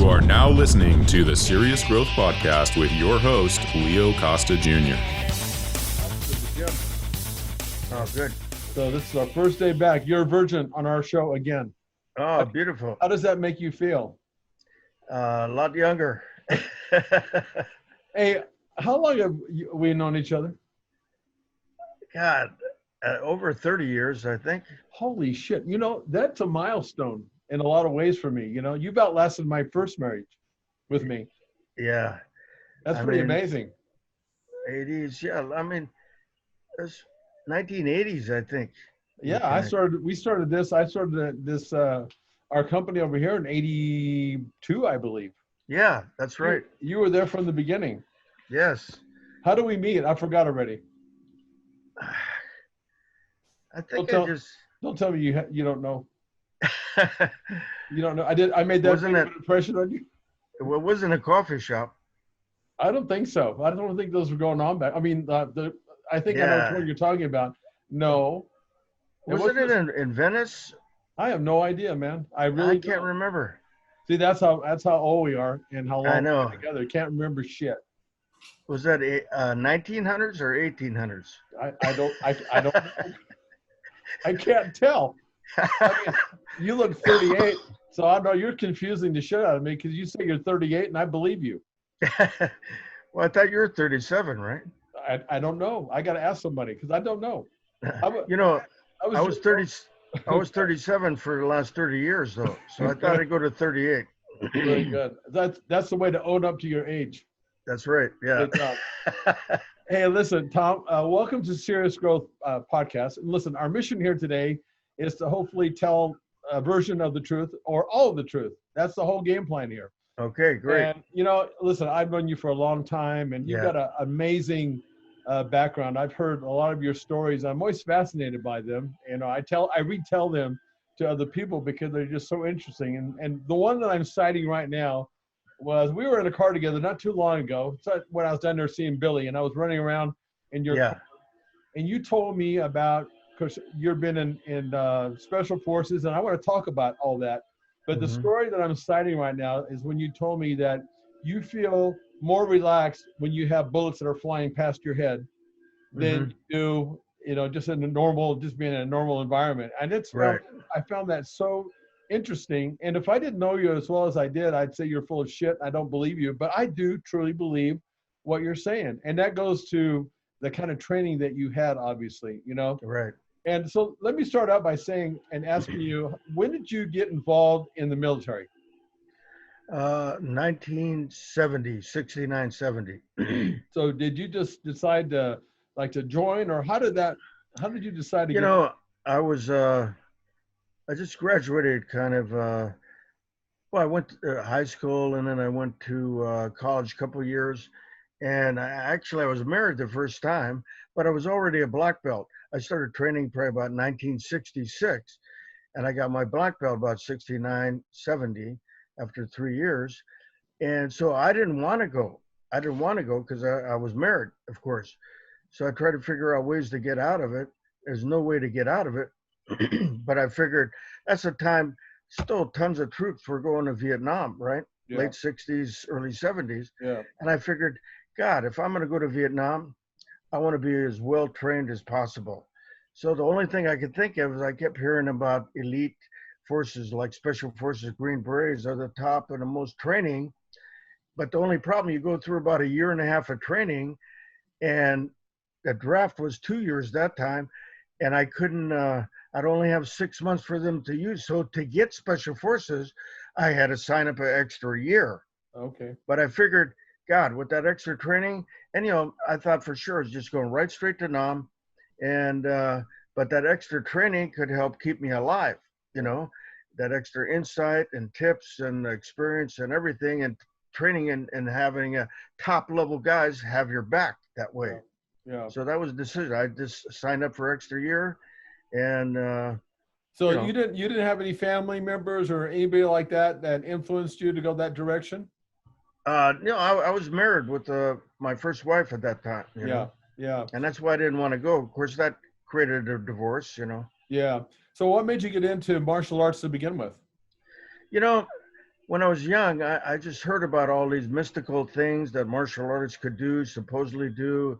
You are now listening to the Serious Growth Podcast with your host, Leo Costa Jr. Oh, good. So this is our first day back. You're a virgin on our show again. Oh, beautiful. How does that make you feel? A lot younger. Hey, how long have we known each other? God, over 30 years, I think. Holy shit. You know, that's a milestone in a lot of ways for me. You know, you've outlasted my first marriage with me. Yeah. That's pretty amazing. 80s, yeah. I mean, it's 1980s, I think. Yeah, I started this, our company over here in 82, I believe. Yeah, that's right. You were there from the beginning. Yes. How do we meet? I forgot already. I think Don't tell me you don't know. You don't know. I made that impression on you. It wasn't a coffee shop. I don't think so. I don't think those were going on back. I mean, I think I know what you're talking about. No. Wasn't it in Venice? I have no idea, man. I can't remember. See, that's how old we are and how long we've been together. Can't remember shit. Was that 1900s or 1800s? I don't know. I can't tell. I mean, you look 38, so I know you're confusing the shit out of me because you say you're 38 and I believe you. Well, I thought you were 37, right? I don't know. I got to ask somebody because I don't know. I was 37 for the last 30 years, though, so I thought I'd go to 38. Very good. That's the way to own up to your age. That's right. Yeah. Hey, listen, Tom. Welcome to Serious Growth Podcast. And listen, our mission here today is to hopefully tell a version of the truth or all of the truth. That's the whole game plan here. Okay, great. And listen, I've known you for a long time, and you've got an amazing background. I've heard a lot of your stories. I'm always fascinated by them. I retell them to other people because they're just so interesting. And the one that I'm citing right now was we were in a car together not too long ago. So when I was down there seeing Billy, and I was running around in your car, and you told me about, because you've been in special forces, and I want to talk about all that. But the story that I'm citing right now is when you told me that you feel more relaxed when you have bullets that are flying past your head than you do, just being in a normal environment. And it's right. I found that so interesting. And if I didn't know you as well as I did, I'd say you're full of shit. I don't believe you, but I do truly believe what you're saying. And that goes to the kind of training that you had, obviously, Right. And so let me start out by saying and asking you, when did you get involved in the military? 1970, 69, 70. So did you just decide to join, or how did you decide to get? I just graduated kind of, I went to high school and then I went to college a couple of years. And I was married the first time, but I was already a black belt. I started training probably about 1966, and I got my black belt about 69, 70 after 3 years. And so I didn't want to go. Because I was married, of course. So I tried to figure out ways to get out of it. There's no way to get out of it. But I figured that's the time, still tons of troops were going to Vietnam, right? Yeah. Late 60s, early 70s. Yeah. And I figured, God, if I'm going to go to Vietnam, I want to be as well trained as possible. So the only thing I could think of is I kept hearing about elite forces like Special Forces, Green Berets are the top and the most training. But the only problem, you go through about a year and a half of training, and the draft was 2 years that time, and I couldn't, I'd only have 6 months for them to use. So to get Special Forces, I had to sign up an extra year. Okay. But I figured, God, with that extra training, and I thought for sure it's just going right straight to Nam, and but that extra training could help keep me alive, that extra insight and tips and experience and everything, and training and having a top level guys have your back that way. Yeah. So that was the decision. I just signed up for extra year, and so you didn't have any family members or anybody like that influenced you to go that direction? I was married with my first wife at that time. Yeah. And that's why I didn't want to go. Of course, that created a divorce, Yeah. So what made you get into martial arts to begin with? when I was young, I just heard about all these mystical things that martial artists could do, supposedly do,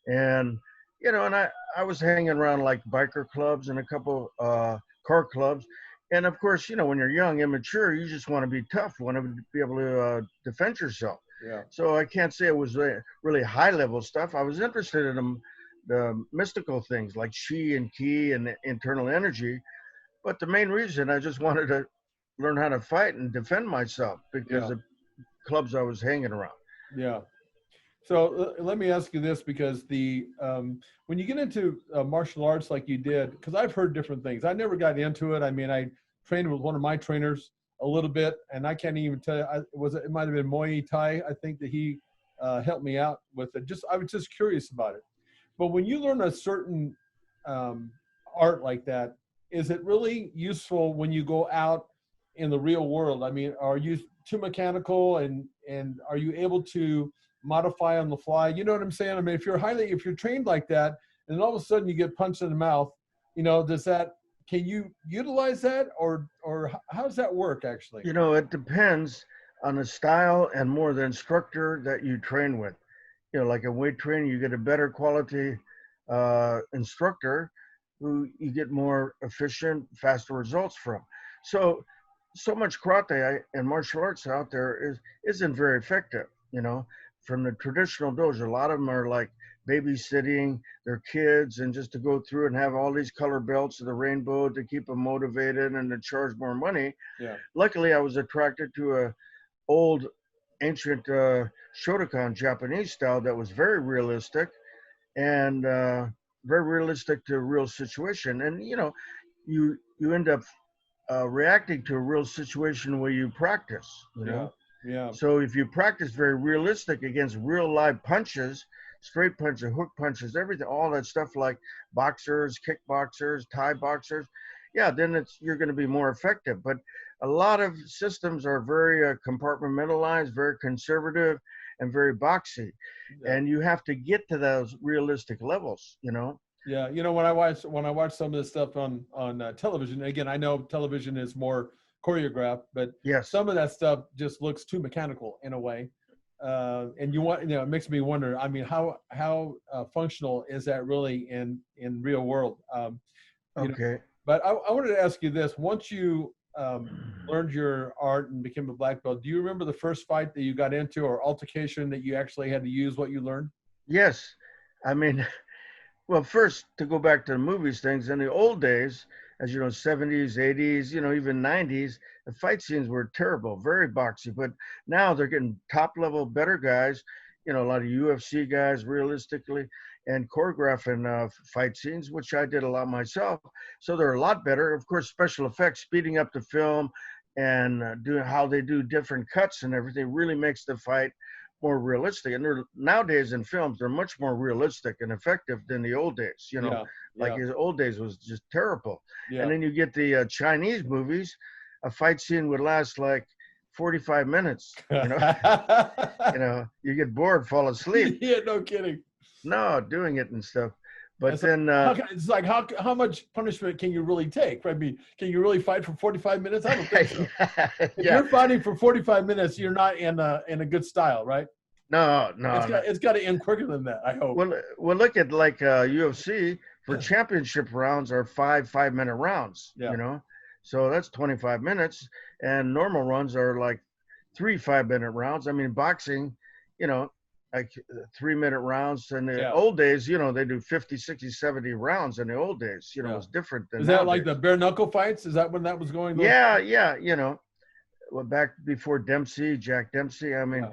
and and I was hanging around like biker clubs and a couple car clubs, and of course, when you're young, immature, you just want to be tough, want to be able to defend yourself. Yeah. So I can't say it was really high level stuff. I was interested in the mystical things like chi and ki and internal energy, but the main reason I just wanted to learn how to fight and defend myself because Yeah. of clubs I was hanging around. Yeah. So let me ask you this, because when you get into martial arts like you did, because I've heard different things. I never got into it. I mean, I trained with one of my trainers a little bit, and I can't even tell you. It might have been Muay Thai. I think that he helped me out with it. I was just curious about it. But when you learn a certain art like that, is it really useful when you go out in the real world? I mean, are you too mechanical, and are you able to modify on the fly? You know what I'm saying? I mean, if you're trained like that, and all of a sudden you get punched in the mouth, can you utilize that, or how does that work actually? It depends on the style and more the instructor that you train with. Like a weight training, you get a better quality instructor who you get more efficient, faster results from. So much karate and martial arts out there isn't very effective. From the traditional dojo, a lot of them are like babysitting their kids and just to go through and have all these color belts of the rainbow to keep them motivated and to charge more money. Yeah. Luckily, I was attracted to a old ancient Shotokan Japanese style that was very realistic and very realistic to a real situation. And you end up reacting to a real situation where you practice. Yeah. So if you practice very realistic against real live punches, straight punches, hook punches, everything, all that stuff like boxers, kickboxers, Thai boxers, yeah, then you're going to be more effective. But a lot of systems are very compartmentalized, very conservative, and very boxy, and you have to get to those realistic levels. Yeah, when I watch some of this stuff on television, again, I know television is more choreographed, but yes, some of that stuff just looks too mechanical in a way, and it makes me wonder. I mean, how functional is that really in real world? Okay. But I wanted to ask you this: once you learned your art and became a black belt, do you remember the first fight that you got into or altercation that you actually had to use what you learned? Yes, I mean, well, first to go back to the movies things, in the old days, as you know, 70s, 80s, even 90s, the fight scenes were terrible, very boxy. But now they're getting top level, better guys, a lot of UFC guys realistically, and choreographing fight scenes, which I did a lot myself. So they're a lot better. Of course, special effects, speeding up the film and doing how they do different cuts and everything really makes the fight more realistic. And nowadays in films, they're much more realistic and effective than the old days. Like his old days was just terrible. Yeah. And then you get the Chinese movies, a fight scene would last like 45 minutes. You get bored, fall asleep. Yeah, no kidding. No, doing it and stuff. But then it's like how much punishment can you really take? I mean, can you really fight for 45 minutes? I don't think so. If you're fighting for 45 minutes, you're not in a good style, right? No. It's got to end quicker than that, I hope. Well, look at like UFC for championship rounds are 5-minute rounds. Yeah. So that's 25 minutes, and normal runs are like 3 5-minute rounds. I mean, boxing, like 3-minute rounds. In the old days, they do 50, 60, 70 rounds in the old days. It was different than Is that nowadays. like the bare knuckle fights? Is that when that was going on? Yeah. Well, back before Jack Dempsey, I mean,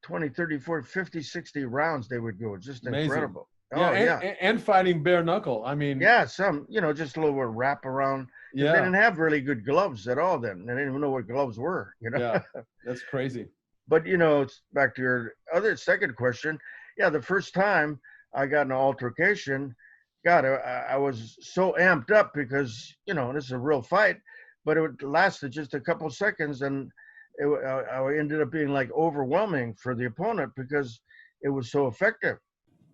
20, 30, 40, 50, 60 rounds they would go. Just amazing. Incredible. And fighting bare knuckle. I mean, some, just a little bit wrap around. Yeah. They didn't have really good gloves at all then. They didn't even know what gloves were, Yeah, that's crazy. But, it's back to your other second question. Yeah, the first time I got in an altercation, God, I was so amped up because, this is a real fight, but it lasted just a couple seconds, and I ended up being like overwhelming for the opponent because it was so effective.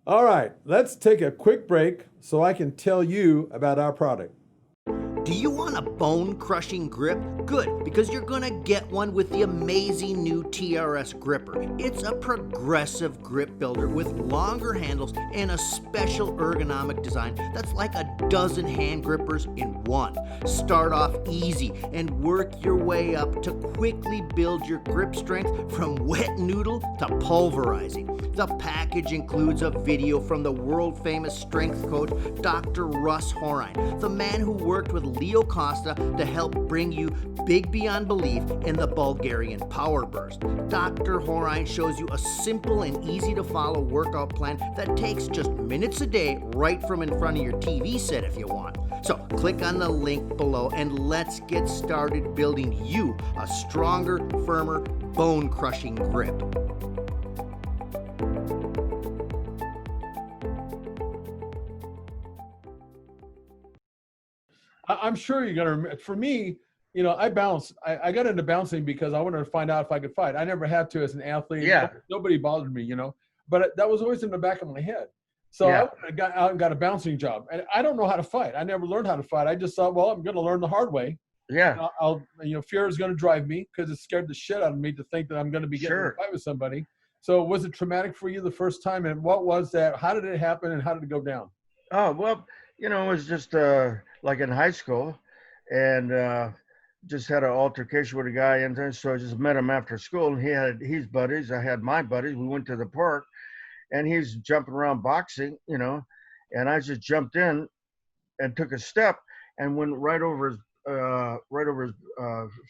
All right, let's take a quick break so I can tell you about our product. Do you want a bone-crushing grip? Good, because you're gonna get one with the amazing new TRS gripper. It's a progressive grip builder with longer handles and a special ergonomic design that's like a dozen hand grippers in one. Start off easy and work your way up to quickly build your grip strength from wet noodle to pulverizing. The package includes a video from the world-famous strength coach, Dr. Russ Horine, the man who worked with Leo Costa to help bring you big beyond belief in the Bulgarian Power Burst. Dr. Horine shows you a simple and easy to follow workout plan that takes just minutes a day right from in front of your TV set if you want. So click on the link below and let's get started building you a stronger, firmer, bone-crushing grip. I'm sure you're gonna. For me, you know, I bounce. I got into bouncing because I wanted to find out if I could fight. I never had to as an athlete. Yeah. Nobody bothered me, you know. But that was always in the back of my head. So Yeah. I got out and got a bouncing job, and I don't know how to fight. I never learned how to fight. I just thought, well, I'm going to learn the hard way. Yeah. Fear is going to drive me because it scared the shit out of me to think that I'm going to be getting in a fight with somebody. So was it traumatic for you the first time? And what was that? How did it happen? And how did it go down? Oh, well, you know, it was just like in high school, and just had an altercation with a guy, and so I just met him after school, and he had his buddies, I had my buddies. We went to the park, and he's jumping around boxing, you know, and I just jumped in and took a step and went right over his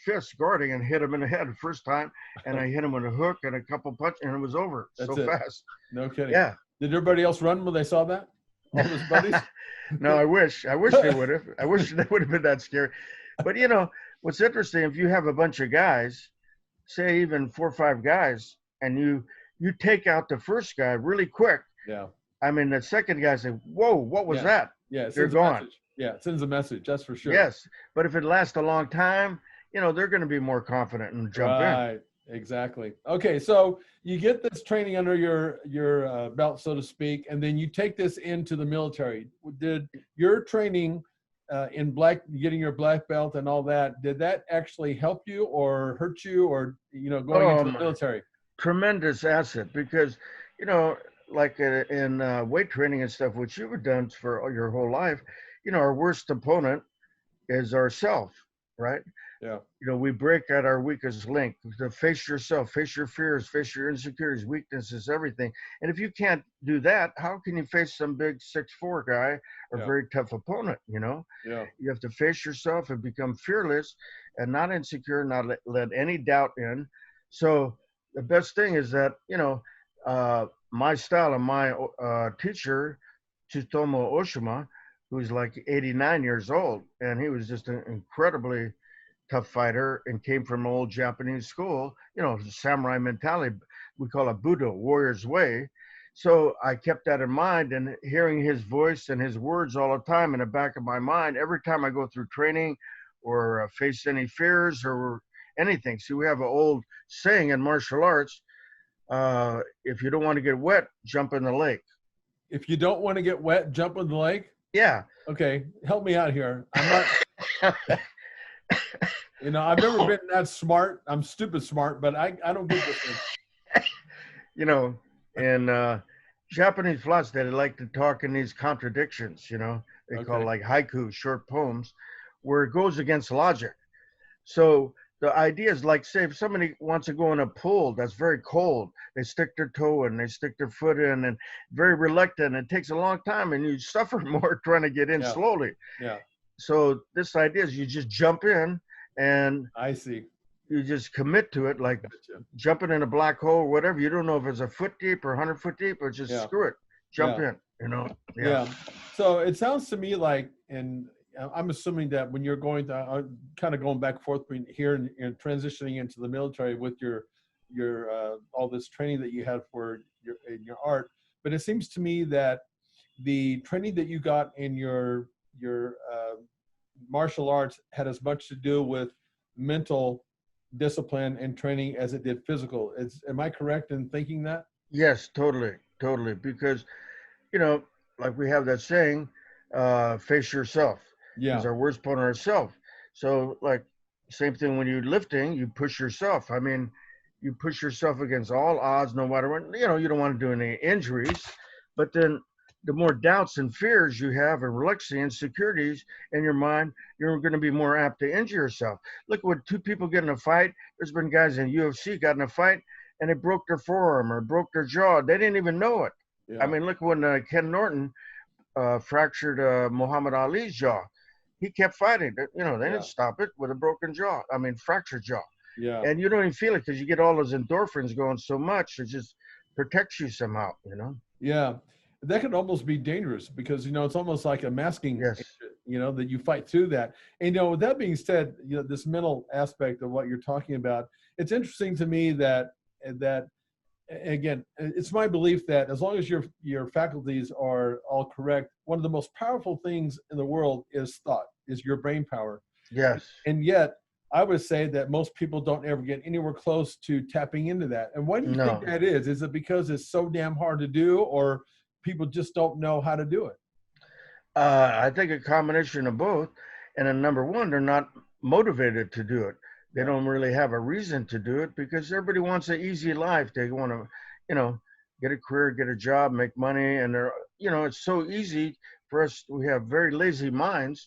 fist guarding and hit him in the head the first time, and I hit him with a hook and a couple punches, and it was over. That's so it. Fast. No kidding. Yeah. Did everybody else run when they saw that? All his buddies? No, I wish they would have. I wish they would have been that scary. But you know, what's interesting, if you have a bunch of guys, say even 4 or 5 guys, and you take out the first guy really quick. Yeah. I mean, the second guy say, "Whoa, what was that?" Yeah, they're gone. Yeah, it sends a message. That's for sure. Yes, but if it lasts a long time, you know, they're going to be more confident and jump in. Right. Exactly. Okay, so you get this training under your belt, so to speak, and then you take this into the military. Did your training in getting your black belt and all that, did that actually help you or hurt you, or going into the military? Tremendous asset, because you know, like in weight training and stuff, which you've done for your whole life, you know, our worst opponent is ourself, right? Yeah. You know, we break at our weakest link. To face yourself, face your fears, face your insecurities, weaknesses, everything. And if you can't do that, how can you face some big 6'4" guy or very tough opponent, you know? Yeah. You have to face yourself and become fearless and not insecure, not let any doubt in. So the best thing is that, you know, my style and my teacher, Tsutomu Oshima, who's like 89 years old, and he was just an incredibly tough fighter and came from an old Japanese school, you know, samurai mentality. We call it Budo, warrior's way. So I kept that in mind, and hearing his voice and his words all the time in the back of my mind, every time I go through training or face any fears or anything. See, we have an old saying in martial arts, if you don't want to get wet, jump in the lake. If you don't want to get wet, jump in the lake? Yeah. Okay, help me out here. I'm not... You know, I've never been that smart. I'm stupid smart, but I don't get this thing. You know, in Japanese philosophy, they like to talk in these contradictions, you know. They call it like haiku, short poems, where it goes against logic. So the idea is like, say, if somebody wants to go in a pool that's very cold, they stick their toe in, they stick their foot in, and very reluctant. It takes a long time, and you suffer more trying to get in slowly. Yeah. So this idea is you just jump in, and I see. You just commit to it, like jumping in a black hole or whatever. You don't know if it's a foot deep or 100 foot deep, or just screw it, jump in, you know? Yeah. So it sounds to me like, and I'm assuming that when you're going to kind of going back and forth here and transitioning into the military with your all this training that you had for your art, but it seems to me that the training that you got in your martial arts had as much to do with mental discipline and training as it did physical. Am I correct in thinking that? Yes, totally. Because, you know, like we have that saying, face yourself. is our worst point on ourselves. So like same thing when you're lifting, you push yourself. I mean, you push yourself against all odds, no matter what. You know, you don't want to do any injuries, but then the more doubts and fears you have and reluctancy and insecurities in your mind, you're going to be more apt to injure yourself. Look, when two people get in a fight, there's been guys in UFC got in a fight and they broke their forearm or broke their jaw. They didn't even know it. Yeah. I mean, look when Ken Norton fractured Muhammad Ali's jaw. He kept fighting. You know, they didn't stop it with a broken jaw. I mean, fractured jaw. Yeah. And you don't even feel it because you get all those endorphins going so much. It just protects you somehow, you know? Yeah. That could almost be dangerous because, you know, it's almost like a masking, you know, that you fight through that. And, you know, with that being said, you know, this mental aspect of what you're talking about, it's interesting to me that again, it's my belief that as long as your faculties are all correct, one of the most powerful things in the world is thought, is your brain power. Yes. And yet, I would say that most people don't ever get anywhere close to tapping into that. And why do you think that is? Is it because it's so damn hard to do, or people just don't know how to do it? I think a combination of both. And then number one, they're not motivated to do it. They don't really have a reason to do it because everybody wants an easy life. They want to, you know, get a career, get a job, make money. And they're, you know, it's so easy for us. We have very lazy minds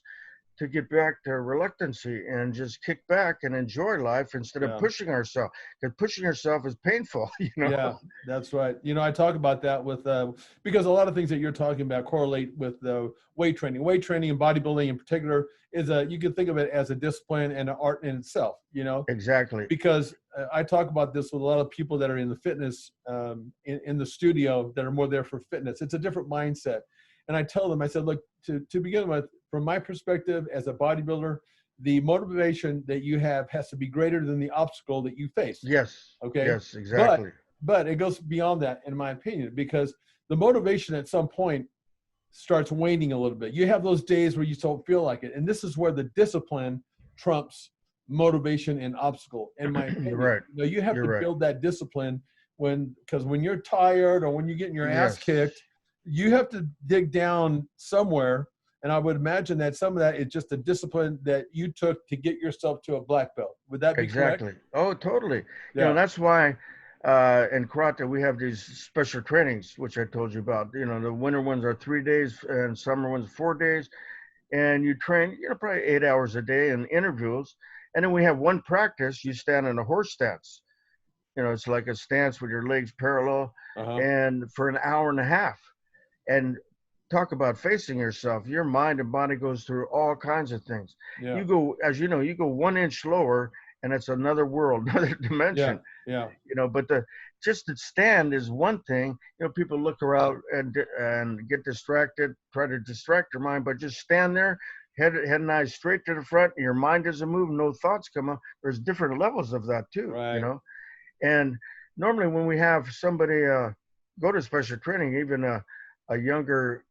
to get back to reluctancy and just kick back and enjoy life instead of pushing ourselves. Because pushing yourself is painful, you know? Yeah, that's right. You know, I talk about that with, because a lot of things that you're talking about correlate with weight training. Weight training and bodybuilding in particular is you can think of it as a discipline and an art in itself, you know? Exactly. Because I talk about this with a lot of people that are in the fitness, in the studio that are more there for fitness. It's a different mindset. And I tell them, I said, look, to begin with, from my perspective as a bodybuilder, the motivation that you have has to be greater than the obstacle that you face. Yes. Okay. Yes, exactly. But it goes beyond that, in my opinion, because the motivation at some point starts waning a little bit. You have those days where you don't feel like it. And this is where the discipline trumps motivation and obstacle, in my opinion. Right. You know, you have to build that discipline because when you're tired or when you're getting your ass kicked, you have to dig down somewhere. And I would imagine that some of that is just the discipline that you took to get yourself to a black belt. Would that be correct? Oh, totally. Yeah. You know, that's why in karate we have these special trainings, which I told you about. You know, the winter ones are 3 days and summer ones 4 days. And you train, you know, probably 8 hours a day in intervals. And then we have one practice, you stand in a horse stance. You know, it's like a stance with your legs parallel and for an hour and a half. And talk about facing yourself. Your mind and body goes through all kinds of things. You go, as you know, you go 1 inch lower and it's another world, another dimension. Yeah. You know, but just to stand is one thing. You know, people look around and get distracted, try to distract their mind, but just stand there, head and eyes straight to the front. Your mind doesn't move, no thoughts come up. There's different levels of that too, you know. And normally when we have somebody go to special training, even a younger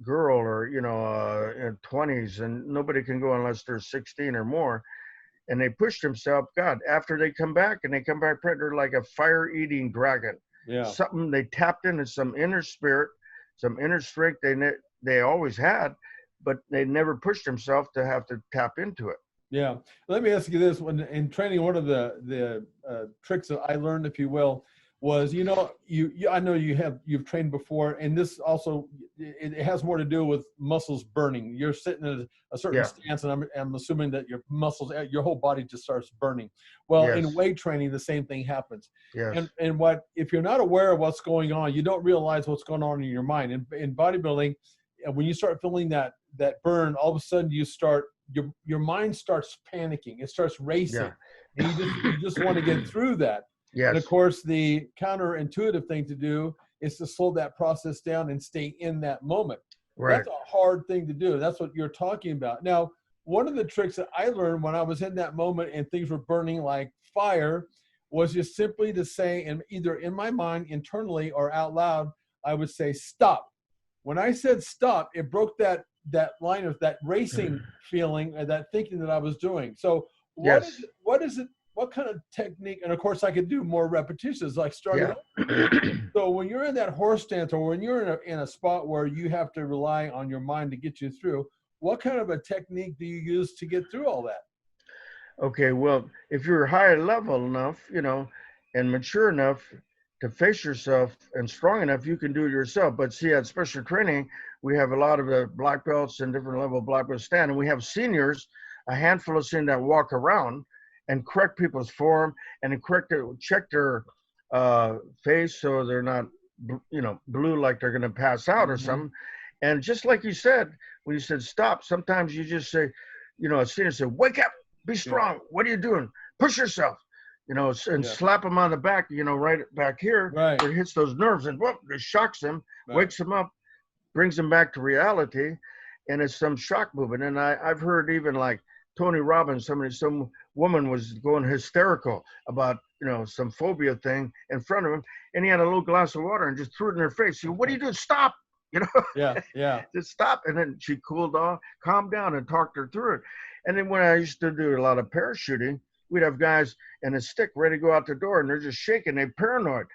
girl or, you know, in 20s, and nobody can go unless they're 16 or more, and they push themselves, God, after they come back they're like a fire-eating dragon. Something they tapped into, some inner spirit, some inner strength they always had, but they never pushed themselves to have to tap into it. Yeah. Let me ask you this. When in training, one of the tricks that I learned, if you will, was, you know, I know you've trained before, and this also, it has more to do with muscles burning. You're sitting in a certain stance, and I'm assuming that your muscles, your whole body just starts burning. Well, in weight training, the same thing happens. And if you're not aware of what's going on, you don't realize what's going on in your mind. In bodybuilding, when you start feeling that burn, all of a sudden your mind starts panicking. It starts racing, and you just want to get through that. And of course, the counterintuitive thing to do is to slow that process down and stay in that moment. That's a hard thing to do. That's what you're talking about. Now, one of the tricks that I learned when I was in that moment and things were burning like fire was just simply to say, and either in my mind internally or out loud, I would say, stop. When I said stop, it broke that line of that racing feeling and that thinking that I was doing. So what is it? What kind of technique? And of course, I could do more repetitions, like starting. So when you're in that horse stance, or when you're in a spot where you have to rely on your mind to get you through, what kind of a technique do you use to get through all that? Okay, well, if you're higher level enough, and mature enough to face yourself and strong enough, you can do it yourself. But see, at special training, we have a lot of the black belts and different level black belts stand, and we have seniors, a handful of seniors that walk around and correct people's form and check their face so they're not, blue like they're going to pass out or something. And just like you said, when you said stop, sometimes you just say, a senior said, wake up, be strong. What are you doing? Push yourself, and slap them on the back, right back here, where it hits those nerves and whoop, it shocks them, wakes them up, brings them back to reality. And it's some shock movement. And I've heard even like Tony Robbins, some woman was going hysterical about, some phobia thing in front of him. And he had a little glass of water and just threw it in her face. She said, what are you doing? Stop. Just stop. And then she cooled off, calmed down, and talked her through it. And then when I used to do a lot of parachuting, we'd have guys and a stick ready to go out the door, and they're just shaking. They're paranoid.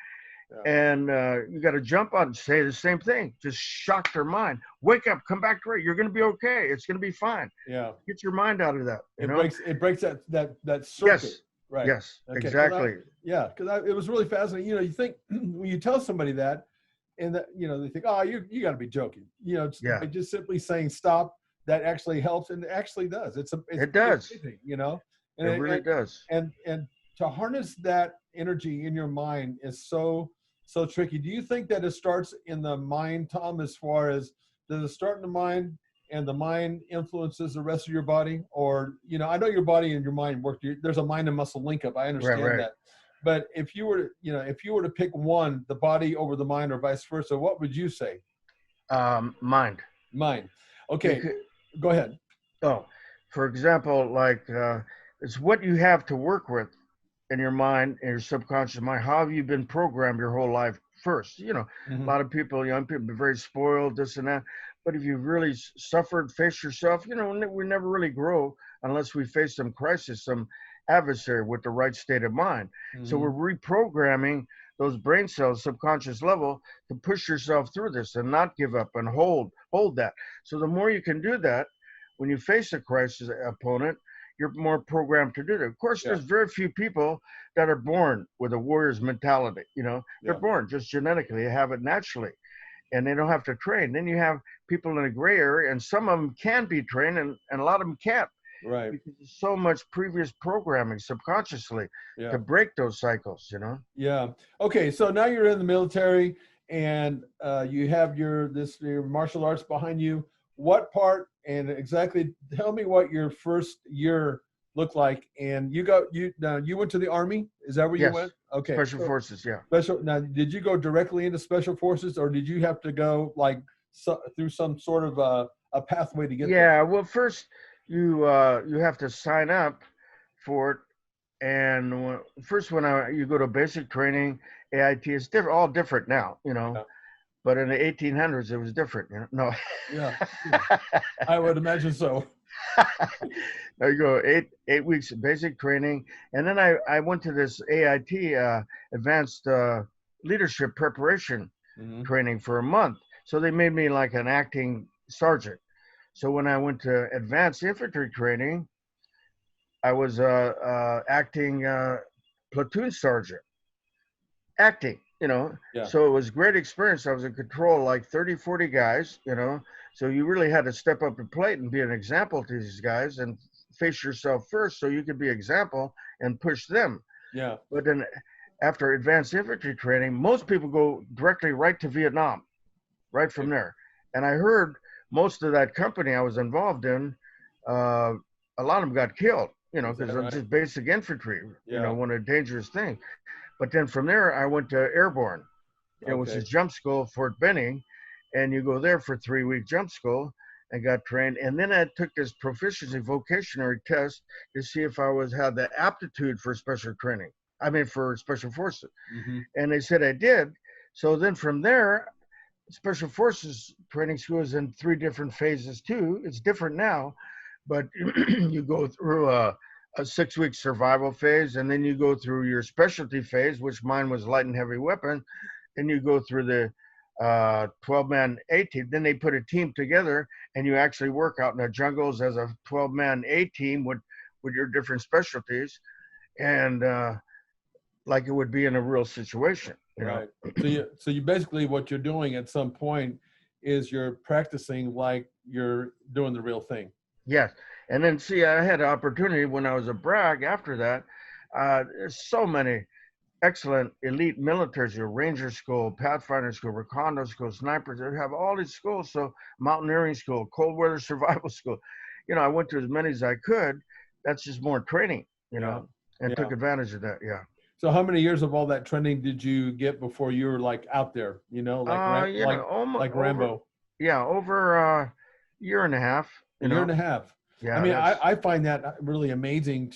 And you got to jump on and say the same thing. Just shock their mind. Wake up, come back to it. You're going to be okay. It's going to be fine. Yeah. Get your mind out of that. It breaks that circuit. Yes. Right. Yes. Okay. Exactly. Because it was really fascinating. You think when you tell somebody that, and that they think, oh, you got to be joking. By just simply saying stop, that actually helps, and it actually does. It does. Amazing, and it really does. And to harness that energy in your mind is so tricky. Do you think that it starts in the mind, Tom, as far as does it start in the mind and the mind influences the rest of your body? Or, I know your body and your mind work. There's a mind and muscle link up. I understand that. But if you were to pick one, the body over the mind or vice versa, what would you say? Mind. Mind. Okay. Go ahead. Oh, for example, like it's what you have to work with in your mind, in your subconscious mind. How have you been programmed your whole life first? A lot of people, young people, are very spoiled, this and that. But if you've really suffered, face yourself, we never really grow unless we face some crisis, some adversary with the right state of mind. So we're reprogramming those brain cells, subconscious level, to push yourself through this and not give up and hold that. So the more you can do that, when you face a crisis opponent, you're more programmed to do that. Of course, there's very few people that are born with a warrior's mentality. They're born just genetically, they have it naturally, and they don't have to train. Then you have people in a gray area, and some of them can be trained, and a lot of them can't. Right. Because there's so much previous programming subconsciously to break those cycles, Yeah. Okay. So now you're in the military and you have your martial arts behind you. What part and exactly tell me what your first year looked like? And you went to the Army? Is that where you went? Okay. Special Forces. Yeah. Now, did you go directly into Special Forces, or did you have to go through some sort of a pathway to get there? Yeah. Well, first, you have to sign up for it, and you go to basic training, AIT, it's different, all different now, but in the 1800s it was different, no. Yeah. I would imagine so. Now you go 8 weeks of basic training, and then I went to this AIT advanced leadership preparation training for a month. So they made me like an acting sergeant. So when I went to advanced infantry training, I was acting platoon sergeant. Acting, So it was great experience. I was in control of like 30, 40 guys, So you really had to step up and plate and be an example to these guys and face yourself first so you could be example and push them. Yeah. But then after advanced infantry training, most people go directly right to Vietnam, right from there. And I heard most of that company I was involved in, a lot of them got killed, because it was just basic infantry, one of the dangerous things. But then from there, I went to Airborne, which is jump school, Fort Benning, and you go there for 3-week jump school and got trained. And then I took this proficiency vocationary test to see if I had the aptitude for special training. For Special Forces. And they said I did. So then from there, Special Forces training school is in 3 different phases too. It's different now, but you go through a 6-week survival phase, and then you go through your specialty phase, which mine was light and heavy weapon. Then you go through the 12-man A team. Then they put a team together, and you actually work out in the jungles as a 12-man A team with your different specialties, and like it would be in a real situation. You Right. know? So you basically, what you're doing at some point is you're practicing like you're doing the real thing. Yes. And then see, I had an opportunity when I was a brag after that. There's so many excellent elite militaries, your Ranger School, Pathfinder School, Reconnaissance School, Snipers. They have all these schools. So Mountaineering School, Cold Weather Survival School. You know, I went to as many as I could. That's just more training, you know, and took advantage of that. Yeah. So how many years of all that training did you get before you were like out there, you know, like Rambo? Over a year and a half. A year and a half. Yeah. I mean, I find that really amazing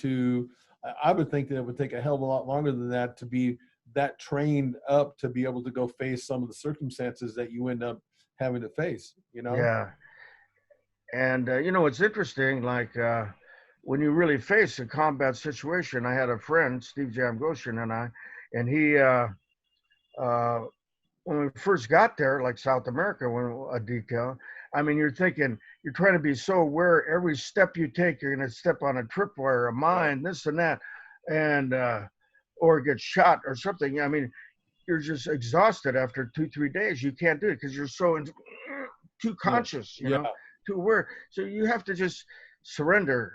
I would think that it would take a hell of a lot longer than that to be that trained up to be able to go face some of the circumstances that you end up having to face, you know? Yeah. And, you know, it's interesting, like when you really face a combat situation, I had a friend, Steve Jamgoshen, and he, when we first got there, like South America, when a detail, I mean, you're trying to be so aware every step you take, you're going to step on a tripwire, a mine, this and that, and, or get shot or something. I mean, you're just exhausted after 2-3 days. You can't do it because you're so too conscious, you know, too aware. So you have to just surrender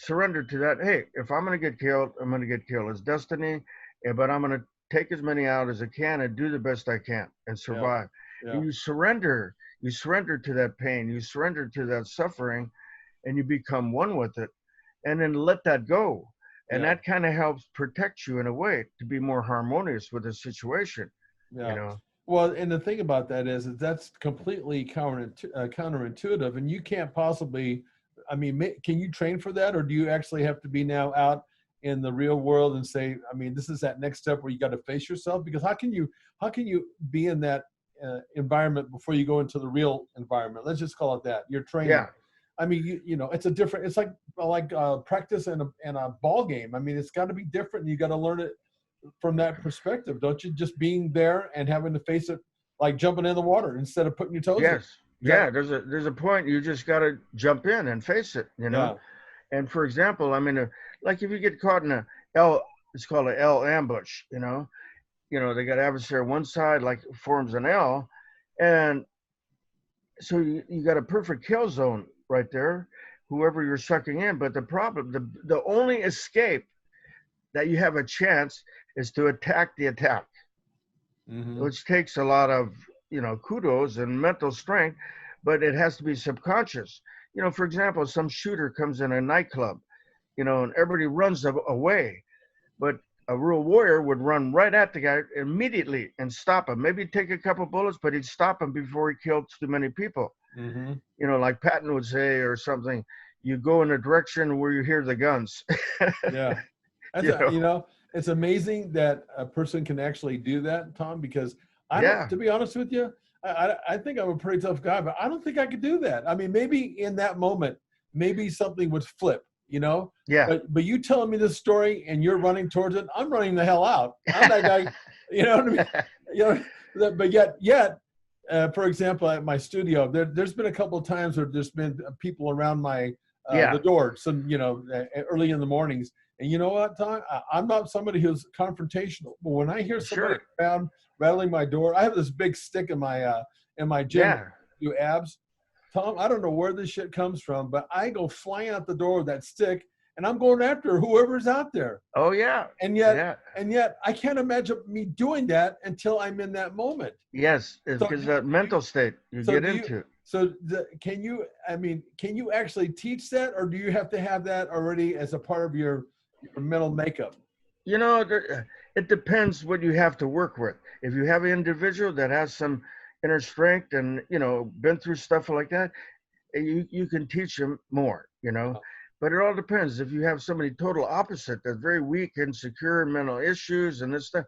to that. Hey, if I'm going to get killed, I'm going to get killed. It's destiny, but I'm going to take as many out as I can and do the best I can and survive. And you surrender to that pain, you surrender to that suffering, and you become one with it, and then let that go. And that kind of helps protect you in a way to be more harmonious with the situation. You know? Well, and the thing about that is that's completely counterintuitive, and you can't possibly, I mean, can you train for that, or do you actually have to be now out in the real world and say, I mean, this is that next step where you got to face yourself? Because how can you be in that environment before you go into the real environment? Let's just call it that. You're training. Yeah. I mean, you know, it's like practice in a ball game. I mean, it's got to be different. You got to learn it from that perspective, don't you? Just being there and having to face it, like jumping in the water instead of putting your toes in. Yeah. There's a point you just got to jump in and face it, you know? Yeah. And for example, I mean, like if you get caught in it's called an L ambush, you know, they got adversary on one side, like forms an L, and so you got a perfect kill zone right there, whoever you're sucking in. But the problem, the only escape that you have a chance is to attack the attack, which takes a lot of, kudos and mental strength, but it has to be subconscious. For example, some shooter comes in a nightclub, and everybody runs away, but a real warrior would run right at the guy immediately and stop him. Maybe take a couple bullets, but he'd stop him before he killed too many people. Like Patton would say or something, you go in a direction where you hear the guns. Yeah. It's amazing that a person can actually do that, Tom, because to be honest with you, I think I'm a pretty tough guy, but I don't think I could do that. I mean, maybe in that moment, maybe something would flip, Yeah. But you telling me this story and you're running towards it, I'm running the hell out. I'm that guy, you know what I mean? But yet, for example, at my studio, there's been a couple of times where there's been people around the door, early in the mornings. And you know what, Tom? I'm not somebody who's confrontational, but when I hear somebody around rattling my door, I have this big stick in my gym, do abs. Tom, I don't know where this shit comes from, but I go flying out the door with that stick, and I'm going after whoever's out there. Oh yeah. And yet, I can't imagine me doing that until I'm in that moment. Yes, because that mental state you get into. Can you actually teach that, or do you have to have that already as a part of your mental makeup? It depends what you have to work with. If you have an individual that has some inner strength and been through stuff like that, you can teach them more. But it all depends. If you have somebody total opposite that's very weak, insecure, mental issues and this stuff,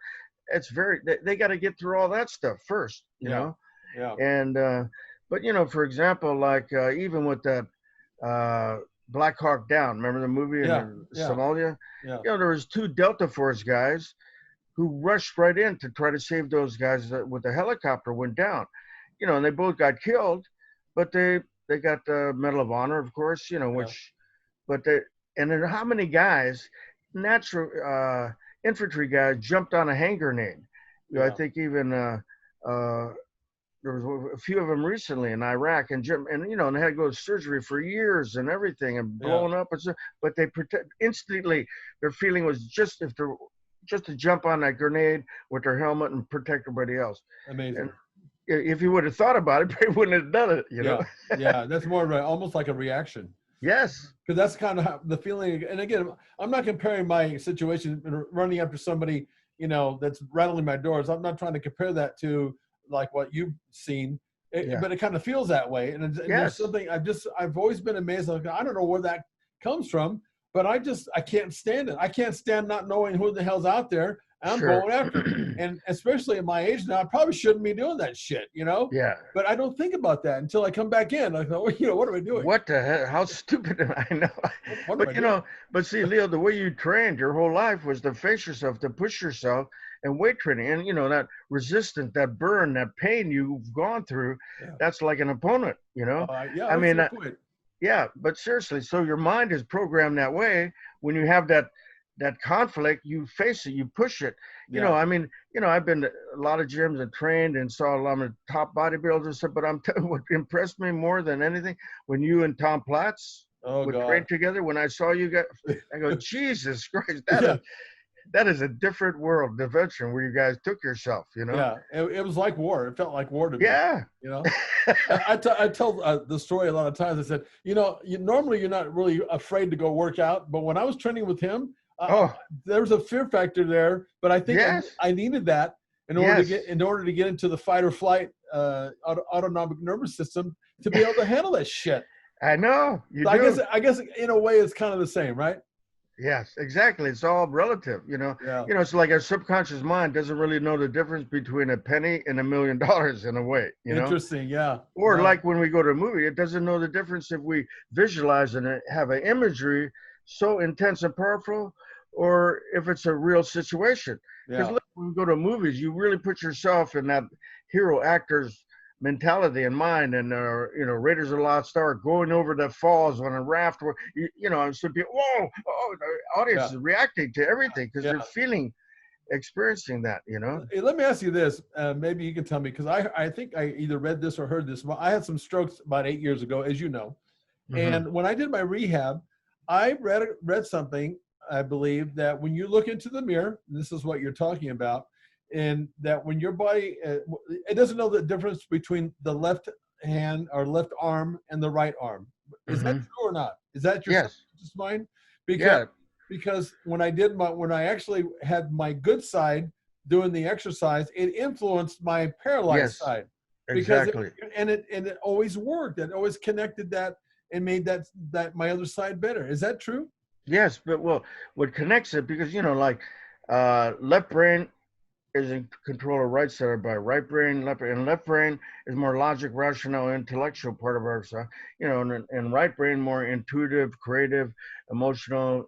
they got to get through all that stuff first. Yeah. And but for example, like even with that Black Hawk Down, remember the movie in Somalia? Yeah. There was 2 Delta Force guys who rushed right in to try to save those guys that with the helicopter went down. And they both got killed, but they got the Medal of Honor, of course, Yeah. but and then how many guys, natural infantry guys, jumped on a hand grenade? I think even there was a few of them recently in Iraq and and they had to go to surgery for years and everything and blown up and so, but they protect instantly. Their feeling was just to jump on that grenade with their helmet and protect everybody else. Amazing. And if you would have thought about it, they wouldn't have done it. Yeah, that's more of almost like a reaction. Yes. Because that's kind of how the feeling. And again, I'm not comparing my situation running after somebody, that's rattling my doors. I'm not trying to compare that to like what you've seen, but it kind of feels that way. And there's something I've always been amazed. Like, I don't know where that comes from, but I can't stand it. I can't stand not knowing who the hell's out there. And I'm going after it. And especially at my age now, I probably shouldn't be doing that shit, Yeah. But I don't think about that until I come back in. I go, what am I doing? What the hell? How stupid am I? Know. But see, Leo, the way you trained your whole life was to face yourself, to push yourself, and weight training. And, that resistance, that burn, that pain you've gone through, that's like an opponent, I mean, but seriously, so your mind is programmed that way. When you have that conflict, you face it, you push it. I've been to a lot of gyms and trained and saw a lot of top bodybuilders and stuff, but I'm telling you what impressed me more than anything, when you and Tom Platz would train together, when I saw you guys, I go, Jesus Christ, that is a different world dimension where you guys took yourself, Yeah, it was like war. It felt like war to me. Yeah. I tell the story a lot of times. I said, normally you're not really afraid to go work out, but when I was training with him, there was a fear factor there, but I think I needed that in order to get into the fight or flight autonomic nervous system to be able to handle that shit. I know. I guess in a way it's kind of the same, right? Yes, exactly. It's all relative, it's like our subconscious mind doesn't really know the difference between a penny and $1 million in a way, Interesting, yeah. Or like when we go to a movie, it doesn't know the difference if we visualize and have an imagery so intense and powerful, or if it's a real situation. Because when we go to movies, you really put yourself in that hero actor's mentality and mind. And Raiders of the Lost Ark, going over the falls on a raft, where so people, the audience is reacting to everything because they're experiencing that. Hey, let me ask you this. Maybe you can tell me, because I think I either read this or heard this. Well, I had some strokes about 8 years ago, as you know. Mm-hmm. And when I did my rehab, I read something, I believe, that when you look into the mirror, this is what you're talking about, and that when your body, it doesn't know the difference between the left hand or left arm and the right arm. Is that true or not? Is that your subconscious mind? Because when I actually had my good side doing the exercise, it influenced my paralyzed side. Exactly. And it always worked. It always connected that and made that my other side better. Is that true? Yes, but what connects it, because left brain is in control of right side by right brain, left brain is more logic, rational, intellectual part of our side, and right brain more intuitive, creative, emotional,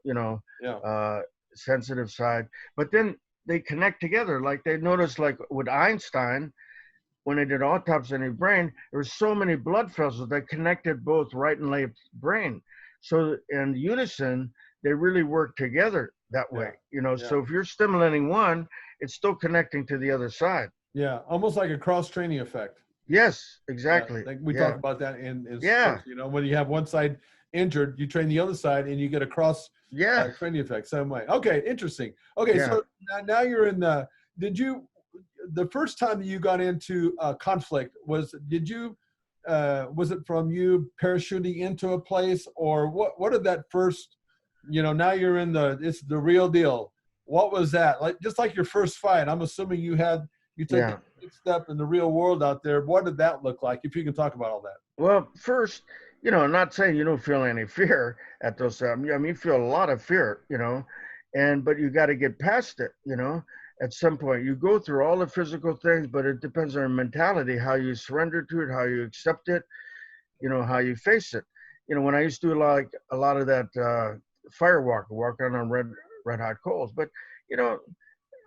sensitive side. But then they connect together. Like they noticed, like with Einstein, when they did autopsy on his brain, there were so many blood vessels that connected both right and left brain. So in unison, they really work together that way, So if you're stimulating one, it's still connecting to the other side. Yeah, almost like a cross-training effect. Yes, exactly. Like we talk about that in sports, when you have one side injured, you train the other side and you get a cross training effect, same way. Okay, interesting. Okay, so now you're in the first time that you got into conflict, was it from you parachuting into a place, or what did that first, now you're in it's the real deal. What was that? Just like your first fight, I'm assuming you took a big step in the real world out there. What did that look like, if you can talk about all that? Well, first, I'm not saying you don't feel any fear at those times. I mean, you feel a lot of fear, but you got to get past it, At some point, you go through all the physical things, but it depends on your mentality, how you surrender to it, how you accept it, how you face it. When I used to do a lot of that walk on red hot coals, but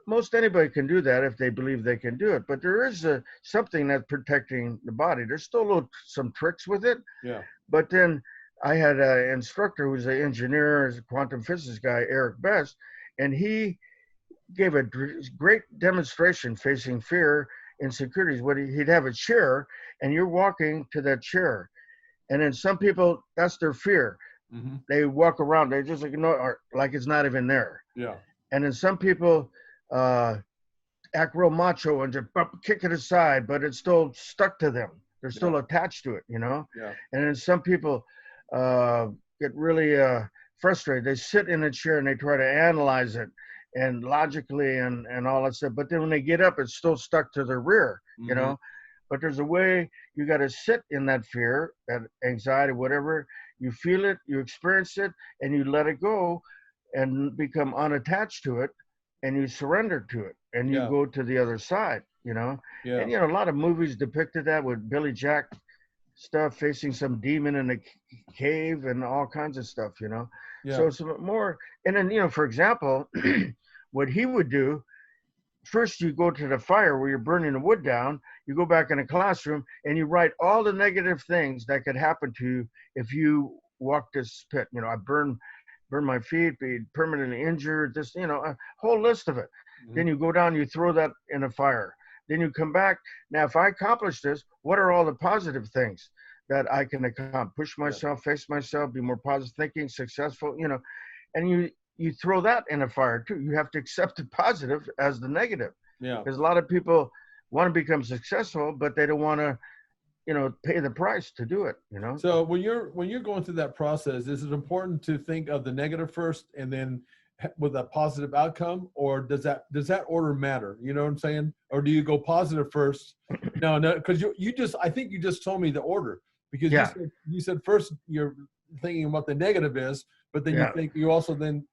most anybody can do that if they believe they can do it. But there is something that's protecting the body. There's still some tricks with it. Yeah. But then I had an instructor who's an engineer, a quantum physics guy, Eric Best, and he gave a great demonstration facing fear, insecurities. He'd have a chair, and you're walking to that chair. And then some people, that's their fear. Mm-hmm. They walk around, they just ignore, like it's not even there. Yeah. And then some people act real macho and just kick it aside, but it's still stuck to them. They're still attached to it, you know? Yeah. And then some people get really frustrated. They sit in a chair and they try to analyze it and logically and all that stuff. But then when they get up, it's still stuck to their rear, you know? But there's a way you got to sit in that fear, that anxiety, whatever. You feel it, you experience it, and you let it go and become unattached to it, and you surrender to it, and you go to the other side, you know? Yeah. And, you know, a lot of movies depicted that with Billy Jack stuff, facing some demon in a cave and all kinds of stuff, you know? Yeah. So it's more, and then, you know, for example, what he would do, first you go to the fire where you're burning the wood down, you go back in the classroom and you write all the negative things that could happen to you if you walk this pit. You know, I burn my feet, be permanently injured, this, you know, a whole list of it. Then you go down, you throw that in a fire. Then you come back. Now, if I accomplish this, what are all the positive things that I can accomplish? Push myself, face myself, be more positive thinking, successful, you know, and you throw that in a fire too. You have to accept the positive as the negative. Yeah. Because a lot of people want to become successful, but they don't want to, you know, pay the price to do it, you know? So when you're going through that process, is it important to think of the negative first and then with a positive outcome, or does that order matter? You know what I'm saying? Or do you go positive first? No, because I think you just told me the order, because you said first you're thinking what the negative is, but then you think you also then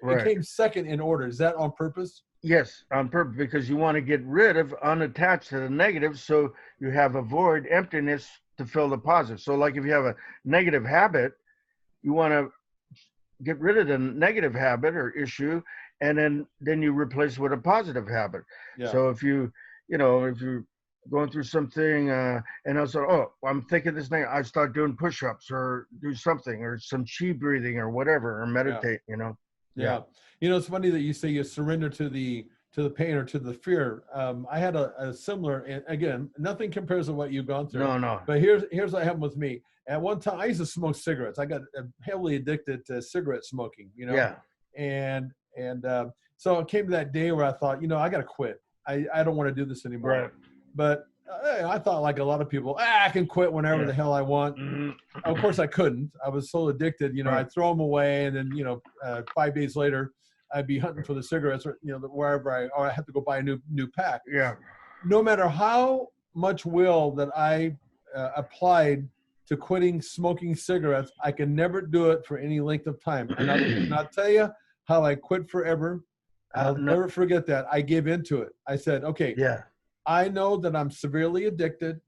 it came second in order. Is that on purpose? Yes, on purpose, because you want to get rid of, unattached to the negative, so you have a void, emptiness to fill the positive. So like if you have a negative habit, you want to get rid of the negative habit or issue, and then you replace it with a positive habit. Yeah. So if you're going through something and also, I'm thinking this thing, I start doing push-ups or do something or some chi breathing or whatever, or meditate, you know? Yeah. You know, it's funny that you say you surrender to the pain or to the fear. I had a similar, and again, nothing compares to what you've gone through. No. But here's what happened with me. At one time, I used to smoke cigarettes. I got heavily addicted to cigarette smoking, you know? Yeah. And so it came to that day where I thought, you know, I got to quit. I don't want to do this anymore. Right. But I thought, like a lot of people, I can quit whenever the hell I want. Mm-hmm. Of course, I couldn't. I was so addicted, you know, I'd throw them away. And then, you know, 5 days later, I'd be hunting for the cigarettes, or, you know, wherever I have to go buy a new pack. Yeah. No matter how much will that I applied to quitting smoking cigarettes, I can never do it for any length of time. And I'll tell you how I quit forever. I'll never forget that. I gave into it. I said, okay, I know that I'm severely addicted,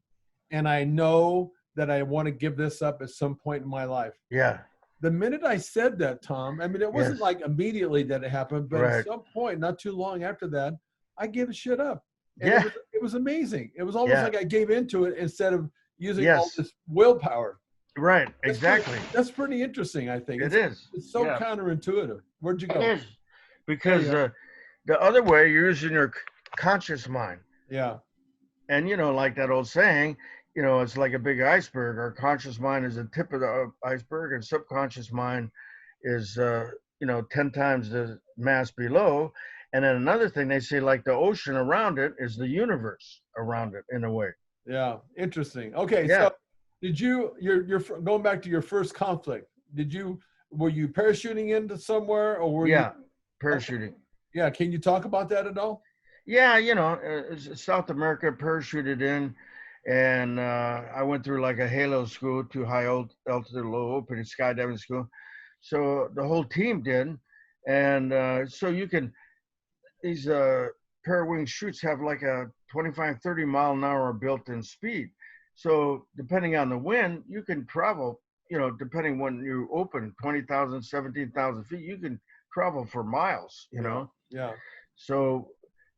and I know that I want to give this up at some point in my life. Yeah. The minute I said that, Tom, I mean, it wasn't like immediately that it happened, but at some point, not too long after that, I gave the shit up. And it was amazing. It was almost like I gave into it instead of using all this willpower. Right, exactly. That's pretty interesting, I think. It's so counterintuitive. Where'd you go? It is. Because the other way, you're using your conscious mind. Yeah. And, you know, like that old saying, you know, it's like a big iceberg. Our conscious mind is the tip of the iceberg, and subconscious mind is, 10 times the mass below. And then another thing they say, like the ocean around it is the universe around it in a way. Yeah. Interesting. Okay. So did you're going back to your first conflict, were you parachuting into somewhere, or were you parachuting? Yeah. Can you talk about that at all? Yeah. You know, South America, parachuted in, and I went through like a halo school to high altitude, low opening skydiving school. So the whole team did. And so these parawing chutes have like a 25, 30 mile an hour built-in speed. So depending on the wind, you can travel, you know, depending when you open 20,000, 17,000 feet, you can travel for miles, you know? Yeah. So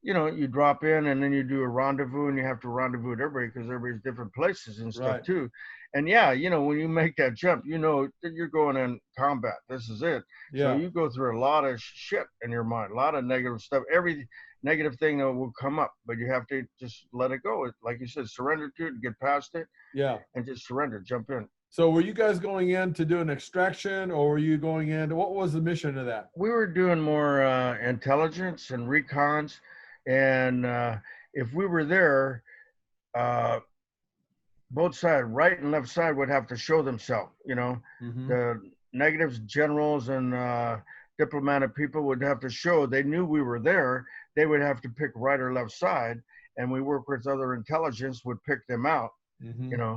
you drop in and then you do a rendezvous, and you have to rendezvous with everybody because everybody's different places and stuff Right. too. And yeah, when you make that jump, that you're going in combat. This is it. So Yeah. you go through a lot of shit in your mind, a lot of negative stuff. Every negative thing that will come up, but you have to just let it go. Like you said, surrender to it, get past it, Yeah. and just surrender, jump in. So were you guys going in to do an extraction, or were you going in? What was the mission of that? We were doing more intelligence and recons, and if we were there, uh, both sides, right and left side, would have to show themselves. Mm-hmm. The negatives, generals, and diplomatic people would have to show they knew we were there. They would have to pick right or left side, and we work with other intelligence would pick them out. Mm-hmm.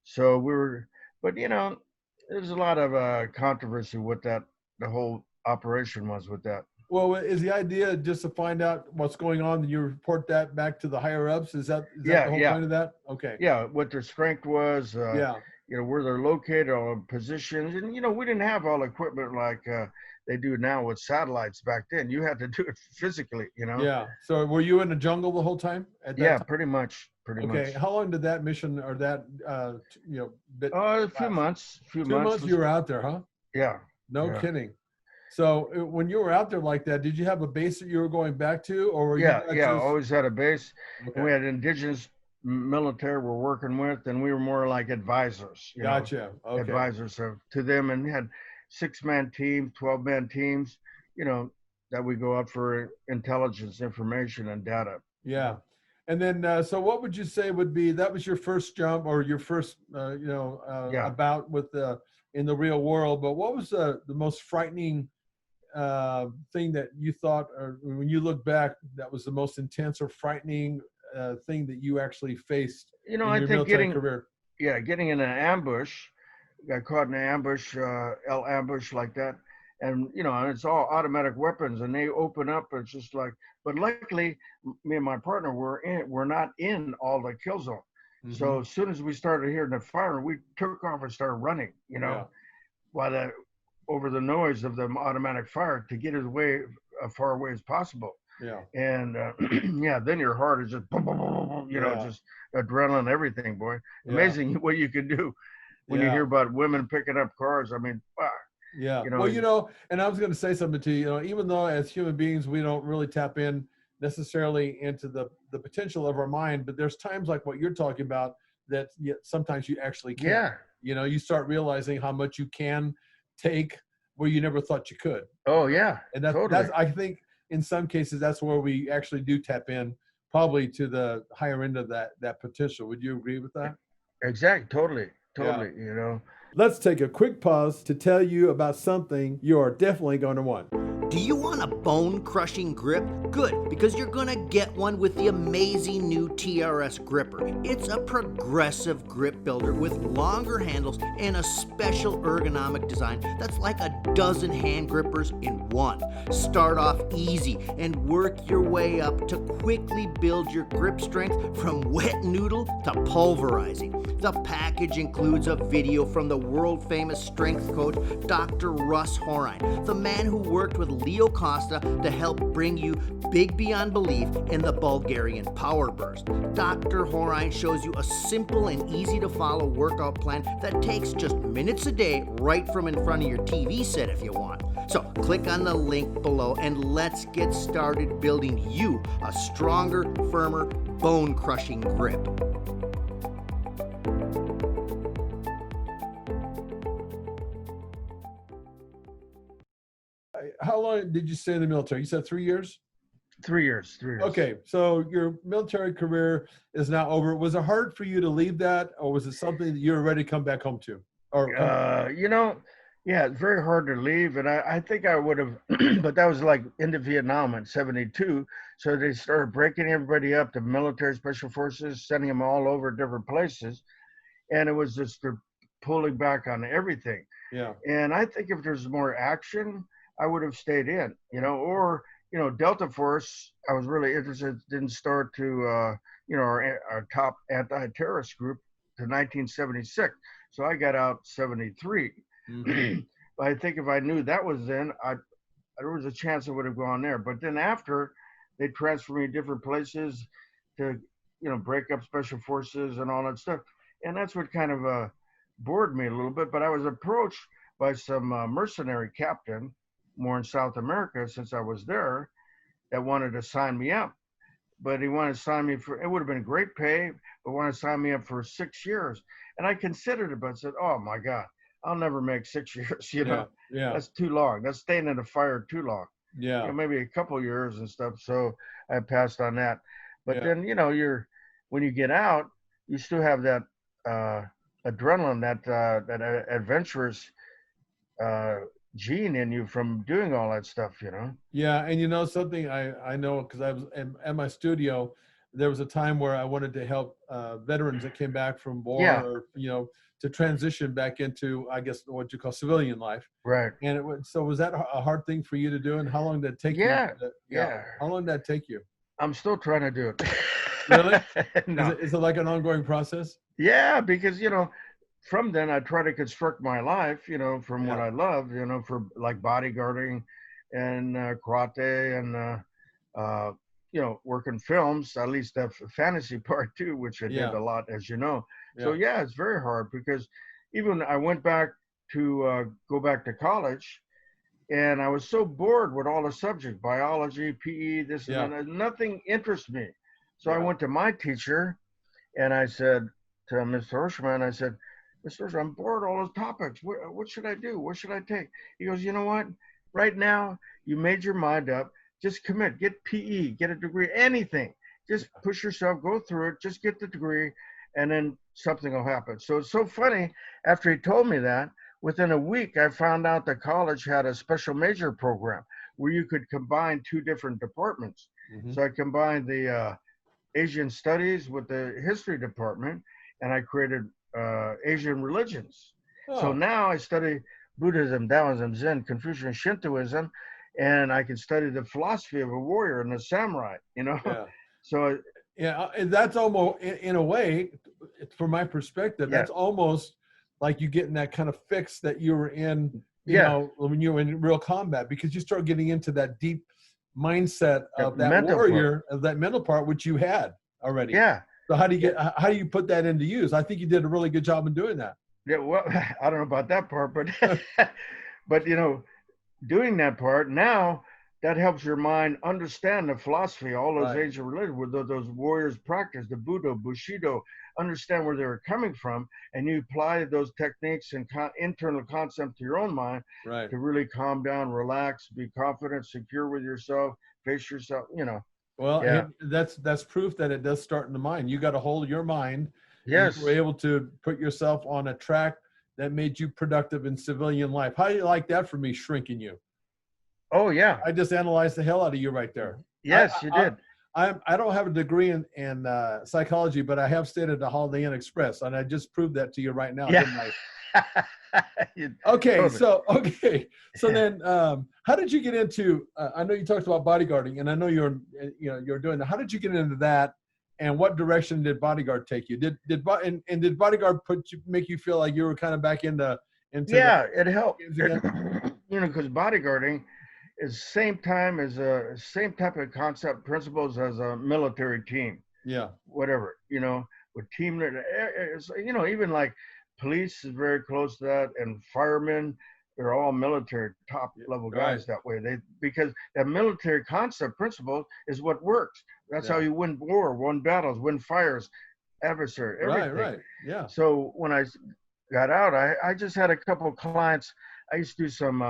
So we were, but there's a lot of controversy with that. The whole operation was with that. Well, is the idea just to find out what's going on, and you report that back to the higher ups? Is that Yeah, the whole yeah. point of that? Okay. Yeah, what their strength was. Yeah. Where they're located, or positions, and we didn't have all equipment like they do now with satellites back then. You had to do it physically. Yeah. So were you in the jungle the whole time at that Yeah, time? pretty much. Okay. How long did that mission or that bit? A few months. 2 months you were out there, huh? Yeah. No Yeah. kidding. So when you were out there like that, did you have a base that you were going back to, or were Yeah, you yeah. just... Always had a base. Okay. And we had indigenous military we're working with, and we were more like advisors. Gotcha. Okay. Advisors to them, and we had 6-man teams, 12-man teams. That we go out for intelligence, information, and data. Yeah. And then, so what would you say would be, that was your first jump or your first, Yeah. about with in the real world, but what was the most frightening thing that you thought, or when you look back, that was the most intense or frightening thing that you actually faced in I your think military career? getting in an ambush, got caught in an ambush, ambush like that. And, and it's all automatic weapons, and they open up. It's just like, but luckily me and my partner we're not in all the kill zone. Mm-hmm. So as soon as we started hearing the fire, we took off and started running, Yeah. while over the noise of the automatic fire to get as far away as possible. Yeah. And yeah, then your heart is just boom, boom, boom, boom, Yeah. just adrenaline, everything, boy. Yeah. Amazing what you can do when you Yeah. hear about women picking up cars. I mean, wow. Yeah. Well, and I was going to say something to you, even though as human beings, we don't really tap in necessarily into the potential of our mind, but there's times like what you're talking about that sometimes you actually can. Yeah. You start realizing how much you can take where you never thought you could. Oh yeah. And that's I think in some cases that's where we actually do tap in, probably to the higher end of that potential. Would you agree with that? Exactly. Totally. Yeah. Let's take a quick pause to tell you about something you are definitely going to want. Do you want a bone-crushing grip? Good, because you're gonna get one with the amazing new TRS gripper. It's a progressive grip builder with longer handles and a special ergonomic design that's like a dozen hand grippers in one. Start off easy and work your way up to quickly build your grip strength from wet noodle to pulverizing. The package includes a video from the world-famous strength coach, Dr. Russ Horine, the man who worked with Leo Costa to help bring you big beyond belief in the Bulgarian power burst. Dr. Horine shows you a simple and easy to follow workout plan that takes just minutes a day right from in front of your TV set if you want. So click on the link below and let's get started building you a stronger, firmer, bone-crushing grip. How long did you stay in the military? You said 3 years? 3 years. 3 years. Okay, so your military career is now over. Was it hard for you to leave that, or was it something that you were ready to come back home to? Yeah, it's very hard to leave, and I think I would have, but that was like into Vietnam in '72. So they started breaking everybody up, the military special forces, sending them all over different places, and it was just pulling back on everything. Yeah. And I think if there's more action, I would have stayed in, or Delta Force. I was really interested. Didn't start to our top anti-terrorist group to 1976. So I got out 73. Mm-hmm. But I think if I knew that was then, there was a chance I would have gone there. But then after, they transfer me to different places to, break up special forces and all that stuff. And that's what kind of bored me a little bit. But I was approached by some mercenary captain, more in South America, since I was there, that wanted to sign me up. But he wanted to sign me for, it would have been great pay, but wanted to sign me up for 6 years. And I considered it, but said, oh my God, I'll never make 6 years, Yeah. That's too long. That's staying in the fire too long. Yeah. Maybe a couple of years and stuff. So I passed on that. But Yeah. then, when you get out, you still have that adrenaline, that adventurous gene in you from doing all that stuff, Yeah, and something I know, because I was at my studio, there was a time where I wanted to help veterans that came back from war, Yeah. or to transition back into, I guess, what you call civilian life. Right. And so was that a hard thing for you to do, and how long did it take Yeah. you? Yeah. How long did that take you? I'm still trying to do it. Really? No. Is it like an ongoing process? Yeah, because from then I try to construct my life, from what Yeah. I love, for like bodyguarding and karate and working films, at least the fantasy part too, which I did Yeah. a lot, as you know. Yeah. So yeah, it's very hard because even I went back to go back to college, and I was so bored with all the subjects, biology, PE, this Yeah. and that. Nothing interests me. So I Yeah. went to my teacher, and I said to Mr. Hirschman, I said, Mr. Hirschman, I'm bored of all those topics. What should I do? What should I take? He goes, you know what? Right now, you made your mind up. Just commit. Get PE. Get a degree. Anything. Just push yourself. Go through it. Just get the degree, and then something will happen. So it's so funny. After he told me that, within a week, I found out that college had a special major program where you could combine 2 different departments. Mhm. So I combined the Asian studies with the history department, and I created Asian religions. So Oh. now I study Buddhism, Taoism, Zen, Confucian, Shintoism, and I can study the philosophy of a warrior and a samurai, Yeah. So Yeah, and that's almost, in a way, from my perspective, Yeah. that's almost like you getting that kind of fix that you were in, Yeah. when you were in real combat, because you start getting into that deep mindset of that mental warrior, of that mental part, which you had already. yeah. So how do you put that into use? I think you did a really good job in doing that. Yeah, well, I don't know about that part, but but doing that part now, that helps your mind understand the philosophy, all those Right. ancient religions, where those warriors practice, the Buddha, Bushido, understand where they're coming from, and you apply those techniques and internal concepts to your own mind Right. to really calm down, relax, be confident, secure with yourself, face yourself, Well, Yeah. that's proof that it does start in the mind. You got a hold of your mind. Yes. You were able to put yourself on a track that made you productive in civilian life. How do you like that for me, shrinking you? Oh, yeah. I just analyzed the hell out of you right there. Yes, you did. I don't have a degree in psychology, but I have stayed at the Holiday Inn Express, and I just proved that to you right now, didn't I? Okay, Totally. so then, how did you get into? I know you talked about bodyguarding, and I know you're doing that. How did you get into that, and what direction did Bodyguard take you? Did Bodyguard make you feel like you were kind of back into? Yeah, it helped. Again? Because bodyguarding is same type of concept principles as a military team. Yeah. Whatever, with team, even like police is very close to that, and firemen, they're all military top level guys that way. Because that military concept principle is what works. That's how you win war, win battles, win fires, adversary, everything. Right. Yeah. So when I got out, I just had a couple of clients. I used to do some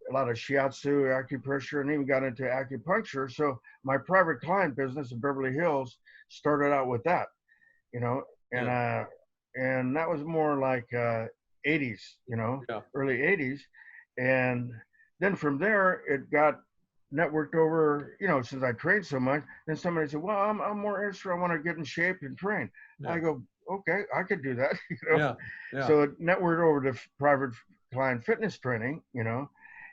a lot of shiatsu, acupressure, and even got into acupuncture. So my private client business in Beverly Hills started out with that, and that was more like 80s, early 80s. And then from there, it got networked over, since I trained so much. Then somebody said, well, I'm more interested. I want to get in shape and train. Yeah. I go, okay, I could do that. Yeah. So it networked over to private client fitness training,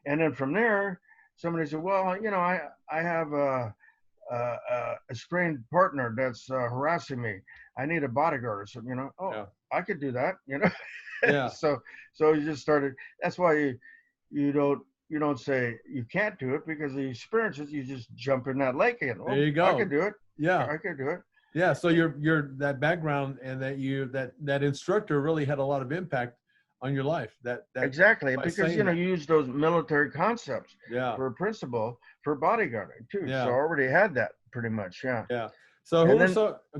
and then from there, somebody said, well, I have a strained partner that's harassing me. I need a bodyguard or something, I could do that, Yeah. So you just started. That's why you don't you don't say you can't do it, because the experiences, you just jump in that lake again. There you go. I can do it. Yeah. I can do it. Yeah. So your that background and that instructor really had a lot of impact on your life. That Exactly, because you use those military concepts for a principle for bodyguarding too. Yeah. So I already had that pretty much. Yeah. Yeah. So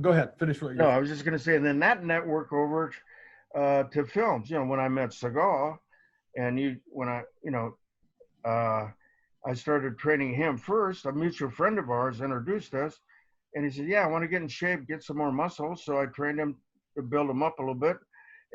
go ahead, finish what you. No, I was just going to say, and then that network over to films. When I met Seagal, and I started training him first. A mutual friend of ours introduced us, and he said, "Yeah, I want to get in shape, get some more muscle." So I trained him to build him up a little bit,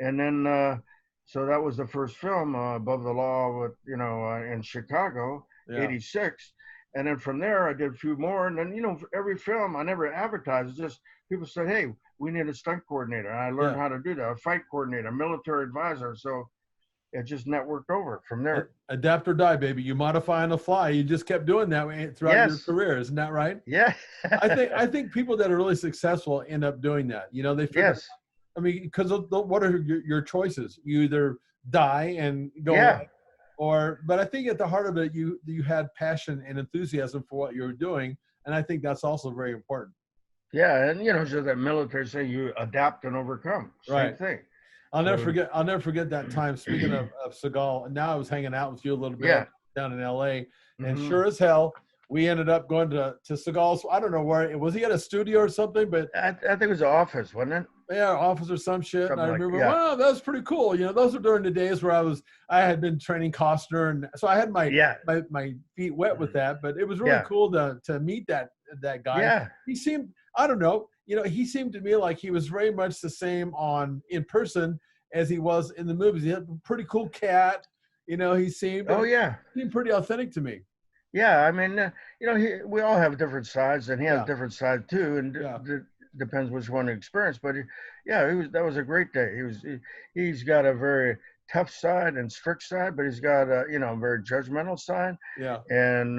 and then so that was the first film, Above the Law, with in Chicago, '86. And then from there, I did a few more. And then, every film, I never advertised. It's just people said, "Hey, we need a stunt coordinator." And I learned how to do that, a fight coordinator, a military advisor. So it just networked over from there. Adapt or die, baby. You modify on the fly. You just kept doing that throughout your career. Isn't that right? Yeah. I think people that are really successful end up doing that. They figure, I mean, because what are your choices? You either die and go away, but I think at the heart of it, you had passion and enthusiasm for what you were doing, and I think that's also very important. Yeah, and so that military say you adapt and overcome. Same thing. I'll never forget that time. Speaking of Seagal, and now I was hanging out with you a little bit down in LA, and sure as hell, we ended up going to Seagal's. I don't know where was he at a studio or something, but I think it was an office, wasn't it? Yeah, office or some shit. And I remember, wow, that was pretty cool. Those were during the days where I had been training Costner, and so I had my feet wet with that. But it was really cool to meet that guy. Yeah, he seemed, I don't know, he seemed to me like he was very much the same in person as he was in the movies. He had a pretty cool cat. He seemed seemed pretty authentic to me. Yeah, I mean, we all have different sides, and he has different sides too, and depends which one to experience. But that was a great day. He's got a very tough side and strict side, but he's got a very judgmental side. Yeah. And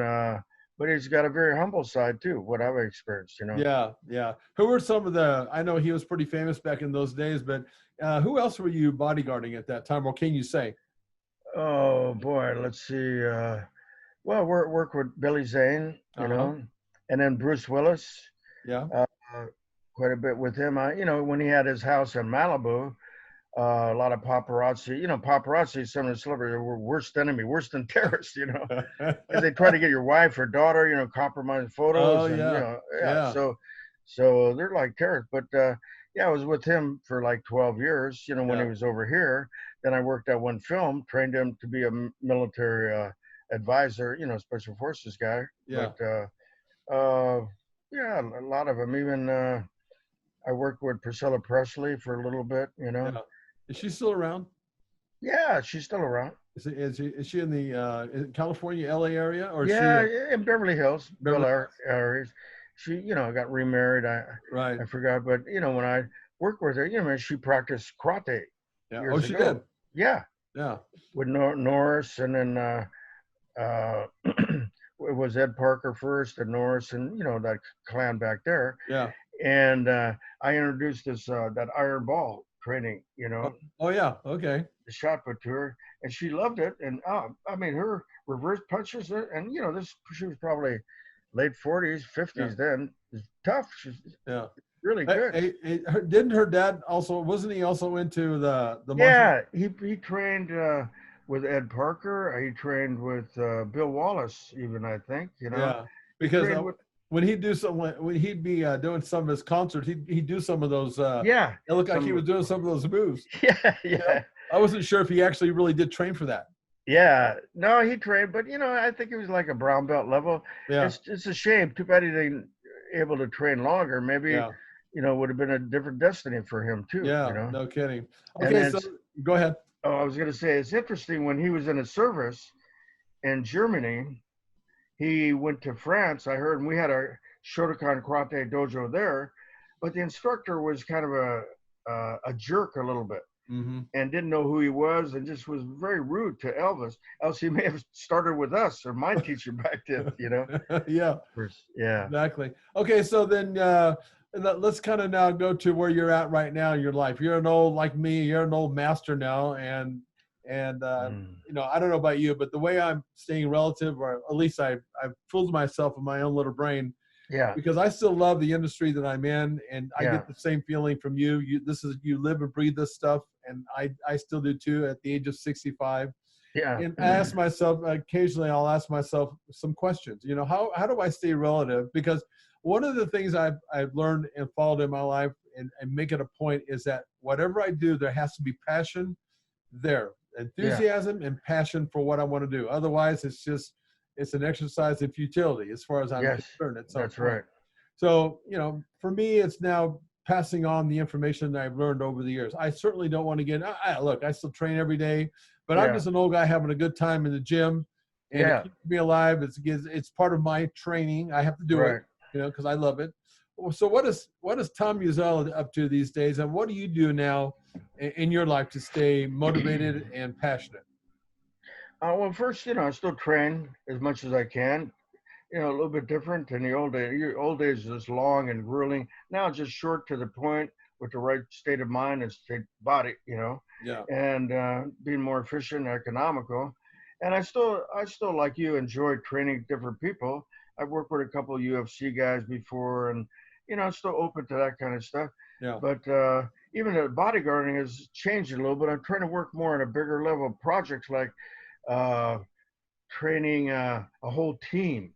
but he's got a very humble side too. What I've experienced, Yeah, yeah. Who were some of the? I know he was pretty famous back in those days, but who else were you bodyguarding at that time, or can you say? Oh boy, let's see. Well, work with Billy Zane, and then Bruce Willis. Yeah. Quite a bit with him. When he had his house in Malibu, a lot of paparazzi. Paparazzi, some of the celebrities were worst enemy, worse than terrorists. Because they try to get your wife or daughter, compromise photos. So they're like terrorists. But I was with him for like 12 years. When he was over here, then I worked at one film, trained him to be a military advisor. Special forces guy. Yeah. But a lot of them. Even I worked with Priscilla Presley for a little bit. Yeah. Is she still around? Yeah, she's still around. Is she in the California, LA area, or in Beverly Hills, areas? She, got remarried. I forgot, but when I worked with her, she practiced karate. Yeah. Oh, she did. Yeah. Yeah. With Norris, and then it was Ed Parker first, and Norris, and that clan back there. Yeah. And I introduced this that iron ball training. Oh yeah. Okay. The shot put to her, and she loved it. And her reverse punches, and she was probably late 40s, 50s then. It's tough. She's really good. Didn't her dad wasn't he also into the martial? He trained with Ed Parker. He trained with Bill Wallace, even, I think. Yeah, because when he'd do when he'd be doing some of his concerts, he'd do some of those. It looked like he was doing some of those moves. Yeah. I wasn't sure if he actually really did train for that. Yeah, no, he trained, but I think it was like a brown belt level. Yeah, it's a shame. Too bad he didn't able to train longer. Maybe would have been a different destiny for him too. Yeah, no kidding. Okay, so go ahead. Oh, I was going to say, it's interesting, when he was in his service in Germany, he went to France. I heard, and we had a Shotokan karate dojo there, but the instructor was kind of a jerk a little bit. Mm-hmm. And didn't know who he was, and just was very rude to Elvis. Else he may have started with us or my teacher back then, Yeah. Yeah. Exactly. Okay, so then let's kind of now go to where you're at right now in your life. You're an old, like me, you're an old master now, and And, you know, I don't know about you, but the way I'm staying relative, or at least I've fooled myself in my own little brain, Yeah. because I still love the industry that I'm in, and I get the same feeling from you. You live and breathe this stuff, and I still do too at the age of 65. Yeah. And I ask myself, occasionally I'll ask myself some questions, you know, how do I stay relative? Because one of the things I've learned and followed in my life, and make it a point, is that whatever I do, there has to be passion there, enthusiasm and passion for what I want to do. Otherwise, it's an exercise in futility as far as I'm concerned. That's right. So, you know, for me, it's now passing on the information that I've learned over the years. I certainly don't want to get, look, I still train every day, but I'm just an old guy having a good time in the gym, and it keeps me alive. It's part of my training. I have to do it, you know, because I love it. So what is Tom Muzila up to these days, and what do you do now in your life to stay motivated and passionate? Well, first, you know, I still train as much as I can. You know, a little bit different than the old days. Your old days was long and grueling. Now it's just short, to the point, with the right state of mind and state body, you know, and being more efficient and economical. And I still, like you, enjoy training different people. I've worked with a couple of UFC guys before, and, you know, I'm still open to that kind of stuff. Yeah. But even the bodyguarding has changed a little bit. I'm trying to work more on a bigger level of projects, like training a whole team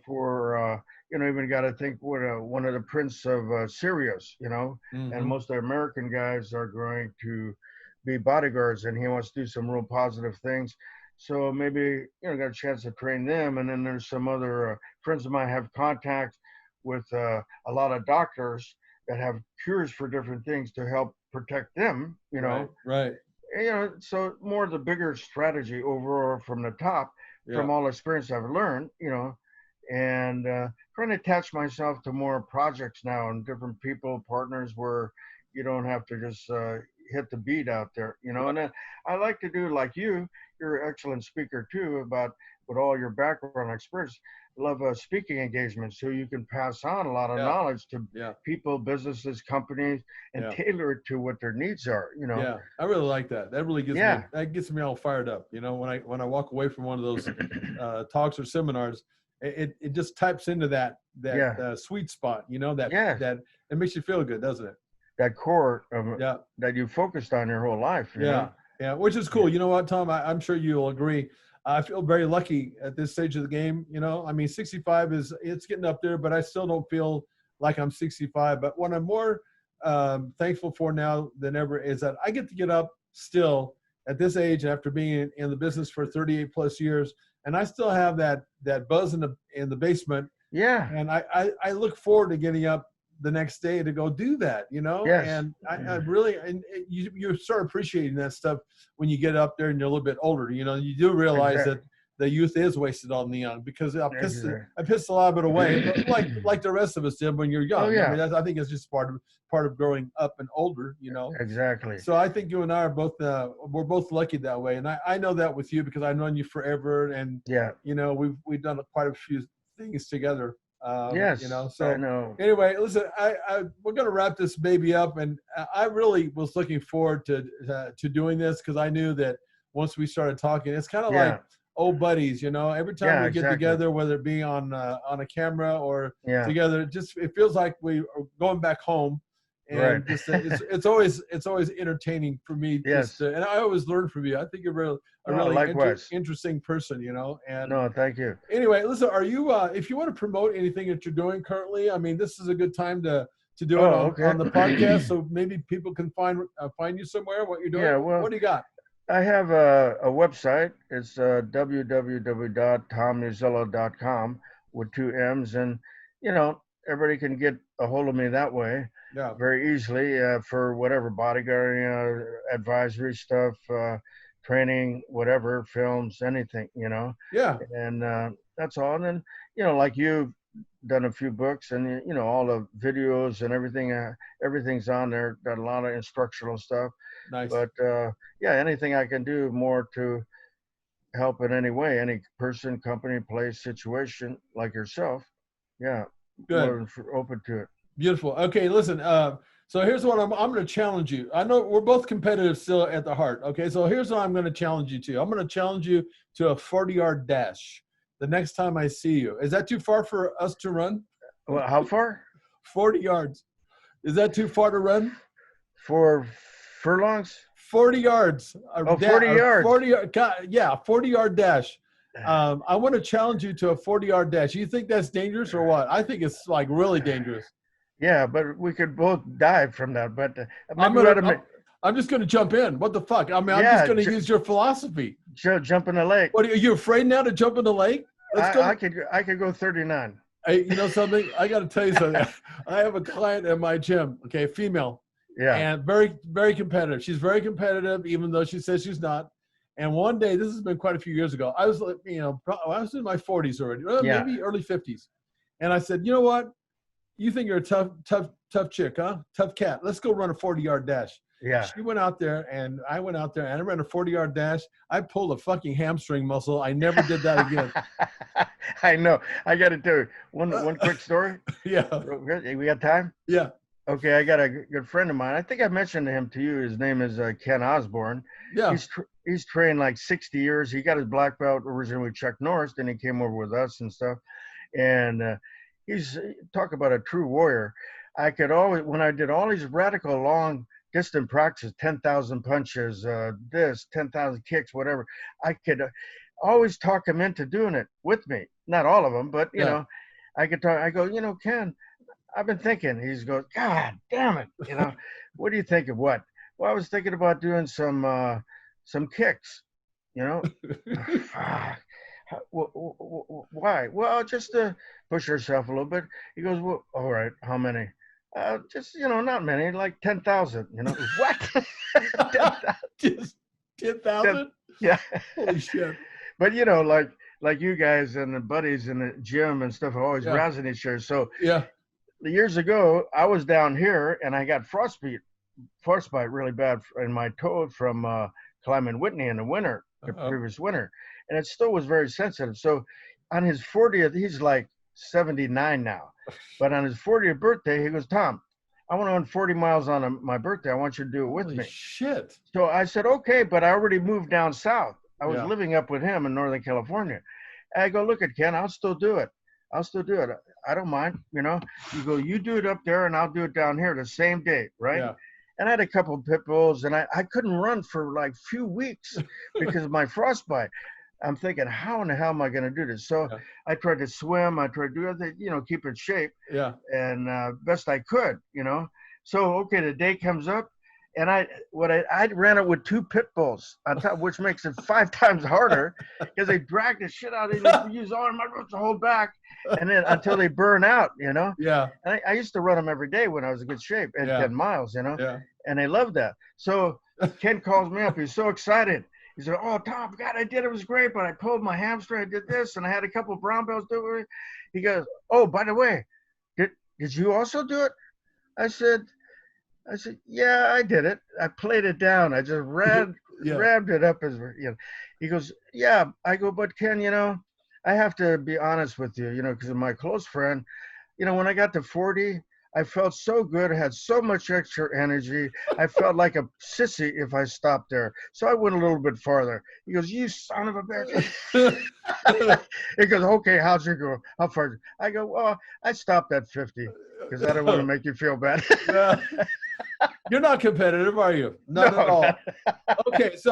for, you know, even got to think what one of the prince of Syria's, you know, and most of the American guys are going to be bodyguards, and he wants to do some real positive things. So maybe, you know, got a chance to train them. And then there's some other friends of mine have contact with a lot of doctors that have cures for different things to help protect them, you know. Right. And, you know, so more the bigger strategy overall from the top, from all the experience I've learned, you know, and trying to attach myself to more projects now and different people, partners, where you don't have to just hit the beat out there, you know. And then I like to do, like you're an excellent speaker too, about with all your background experience, love speaking engagements, so you can pass on a lot of knowledge to people, businesses, companies, and tailor it to what their needs are, you know. Yeah, I really like that. That really gets me all fired up, you know, when I walk away from one of those talks or seminars. It just types into that sweet spot, you know, that it makes you feel good, doesn't it? That core of that you focused on your whole life. You know? Yeah, which is cool. You know what, Tom? I'm sure you'll agree. I feel very lucky at this stage of the game. You know, I mean, 65 it's getting up there, but I still don't feel like I'm 65. But what I'm more thankful for now than ever is that I get to get up still at this age, after being in the business for 38 plus years, and I still have that buzz in the basement. Yeah. And I look forward to getting up the next day to go do that, you know. And I really, and you start appreciating that stuff when you get up there and you're a little bit older. You know, you do realize that the youth is wasted on the young, because I pissed a lot of it away, but like the rest of us did when you're young. I mean, I think it's just part of growing up and older, you know. Exactly. So I think you and I are both we're both lucky that way, and I know that with you, because I've known you forever, and you know, we've done quite a few things together. You know, so I know. Anyway, listen, we're going to wrap this baby up, and I really was looking forward to doing this, because I knew that once we started talking, it's kind of like old buddies, you know. Every time we get together, whether it be on a camera or together, it feels like we are going back home. And just, it's always entertaining for me. And I always learn from you. I think you're a really interesting person, you know. And thank you. Anyway, listen, are you if you want to promote anything that you're doing currently, I mean, this is a good time to do it on the podcast, so maybe people can find you somewhere, what you're doing. Yeah, well, what do you got? I have a website. It's www.tommuzila.com with 2 M's, and you know, everybody can get a hold of me that way. Very easily for whatever bodyguarding, advisory stuff, training, whatever, films, anything, you know. And that's all. And then, you know, like you've done a few books, and you know, all the videos and everything, everything's on there. Got a lot of instructional stuff. Nice. But anything I can do more to help in any way, any person, company, place, situation, like yourself. Good. More than open to it. Beautiful. Okay, listen, So here's what I'm going to challenge you. I know we're both competitive still at the heart. Okay. So here's what I'm going to challenge you to. I'm going to challenge you to a 40-yard dash the next time I see you. Is that too far for us to run? Well, how far? 40 yards. Is that too far to run? For furlongs? 40 yards. 40 yards. 40-yard dash. I want to challenge you to a 40-yard dash. You think that's dangerous or what? I think it's like really dangerous. Yeah, but we could both die from that. But I'm just going to jump in. What the fuck? I mean, I'm just going to use your philosophy. Jump in the lake. What are you afraid now to jump in the lake? Let's go. I could go 39. Hey, you know something? I got to tell you something. I have a client at my gym. Okay, female. Yeah. And very, very competitive. She's very competitive, even though she says she's not. And one day, this has been quite a few years ago. I was, I was in my 40s already, maybe early 50s. And I said, you know what? You think you're a tough chick, huh? Tough cat. Let's go run a 40-yard dash. Yeah. She went out there, and I went out there, and I ran a 40-yard dash. I pulled a fucking hamstring muscle. I never did that again. I know. I got to tell you one quick story. Yeah. We got time? Yeah. Okay, I got a good friend of mine. I think I mentioned him to you. His name is Ken Osborne. Yeah. He's trained like 60 years. He got his black belt originally with Chuck Norris. Then he came over with us and stuff. And he's talk about a true warrior. I could always, when I did all these radical long distant practices, 10,000 punches, 10,000 kicks, whatever, I could always talk him into doing it with me. Not all of them, but you know, I could talk. I go, Ken, I've been thinking. He's goes, God damn it, what do you think of what? Well, I was thinking about doing some kicks, Why? Well, just to push yourself a little bit. He goes, well, all right, how many? Just, not many, like 10,000, What? 10,000? Just 10,000? Yeah. Holy shit. But, like you guys and the buddies in the gym and stuff are always rousing each other. So years ago, I was down here and I got frostbite really bad in my toe from climbing Whitney in the winter, the previous winter. And it still was very sensitive. So on his 40th, he's like 79 now. But on his 40th birthday, he goes, Tom, I want to run 40 miles on my birthday. I want you to do it with me. Shit. So I said, okay, but I already moved down south. I was living up with him in Northern California. And I go, look at Ken, I'll still do it. I don't mind, You go, you do it up there and I'll do it down here the same day, right? Yeah. And I had a couple of pit bulls and I couldn't run for like a few weeks because of my frostbite. I'm thinking, how in the hell am I going to do this? So I tried to swim. I tried to do everything, keep in shape. Yeah. And best I could, So, okay, the day comes up. And I ran it with 2 pit bulls on top, which makes it 5 times harder because they drag the shit out of you. Use all my roots to hold back, and then until they burn out, Yeah. And I used to run them every day when I was in good shape at 10 miles, Yeah. And they loved that. So Ken calls me up. He's so excited. He said, "Oh, Tom, God, I did it. It was great, but I pulled my hamstring. I did this, and I had a couple of brown belts do it." He goes, "Oh, by the way, did you also do it?" I said, yeah, I did it. I played it down. I just rammed it up as, He goes, yeah. I go, but Ken, I have to be honest with you, because of my close friend, when I got to 40, I felt so good. I had so much extra energy. I felt like a sissy if I stopped there. So I went a little bit farther. He goes, you son of a bitch. He goes, okay, how's it go? How far? I go, well, I stopped at 50 because I don't want to make you feel bad. You're not competitive, are you? Not at all. Okay, so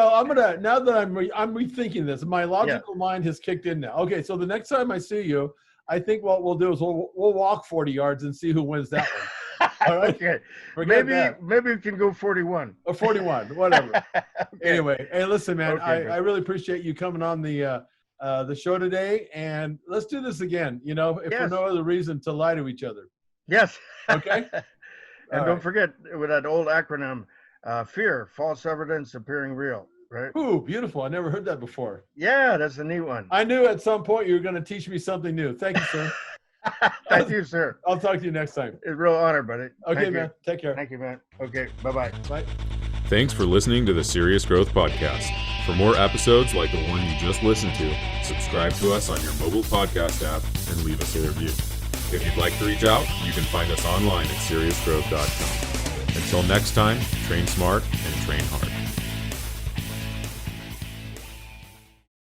now that I'm rethinking this, my logical mind has kicked in now. Okay, so the next time I see you, I think what we'll do is we'll walk 40 yards and see who wins that one. All right. Okay. Maybe we can go 41. Or 41, whatever. Okay. Anyway, hey, listen, man, I really appreciate you coming on the show today, and let's do this again. If for no other reason to lie to each other. Yes. Okay. And don't forget with that old acronym, FEAR, false evidence appearing real, right? Ooh, beautiful. I never heard that before. Yeah, that's a neat one. I knew at some point you were going to teach me something new. Thank you, sir. Thank you, sir. I'll talk to you next time. It's a real honor, buddy. Okay, man. Take care. Thank you, man. Okay, bye-bye. Bye. Thanks for listening to the Serious Growth Podcast. For more episodes like the one you just listened to, subscribe to us on your mobile podcast app and leave us a review. If you'd like to reach out, you can find us online at seriousgrowth.com. Until next time, train smart and train hard.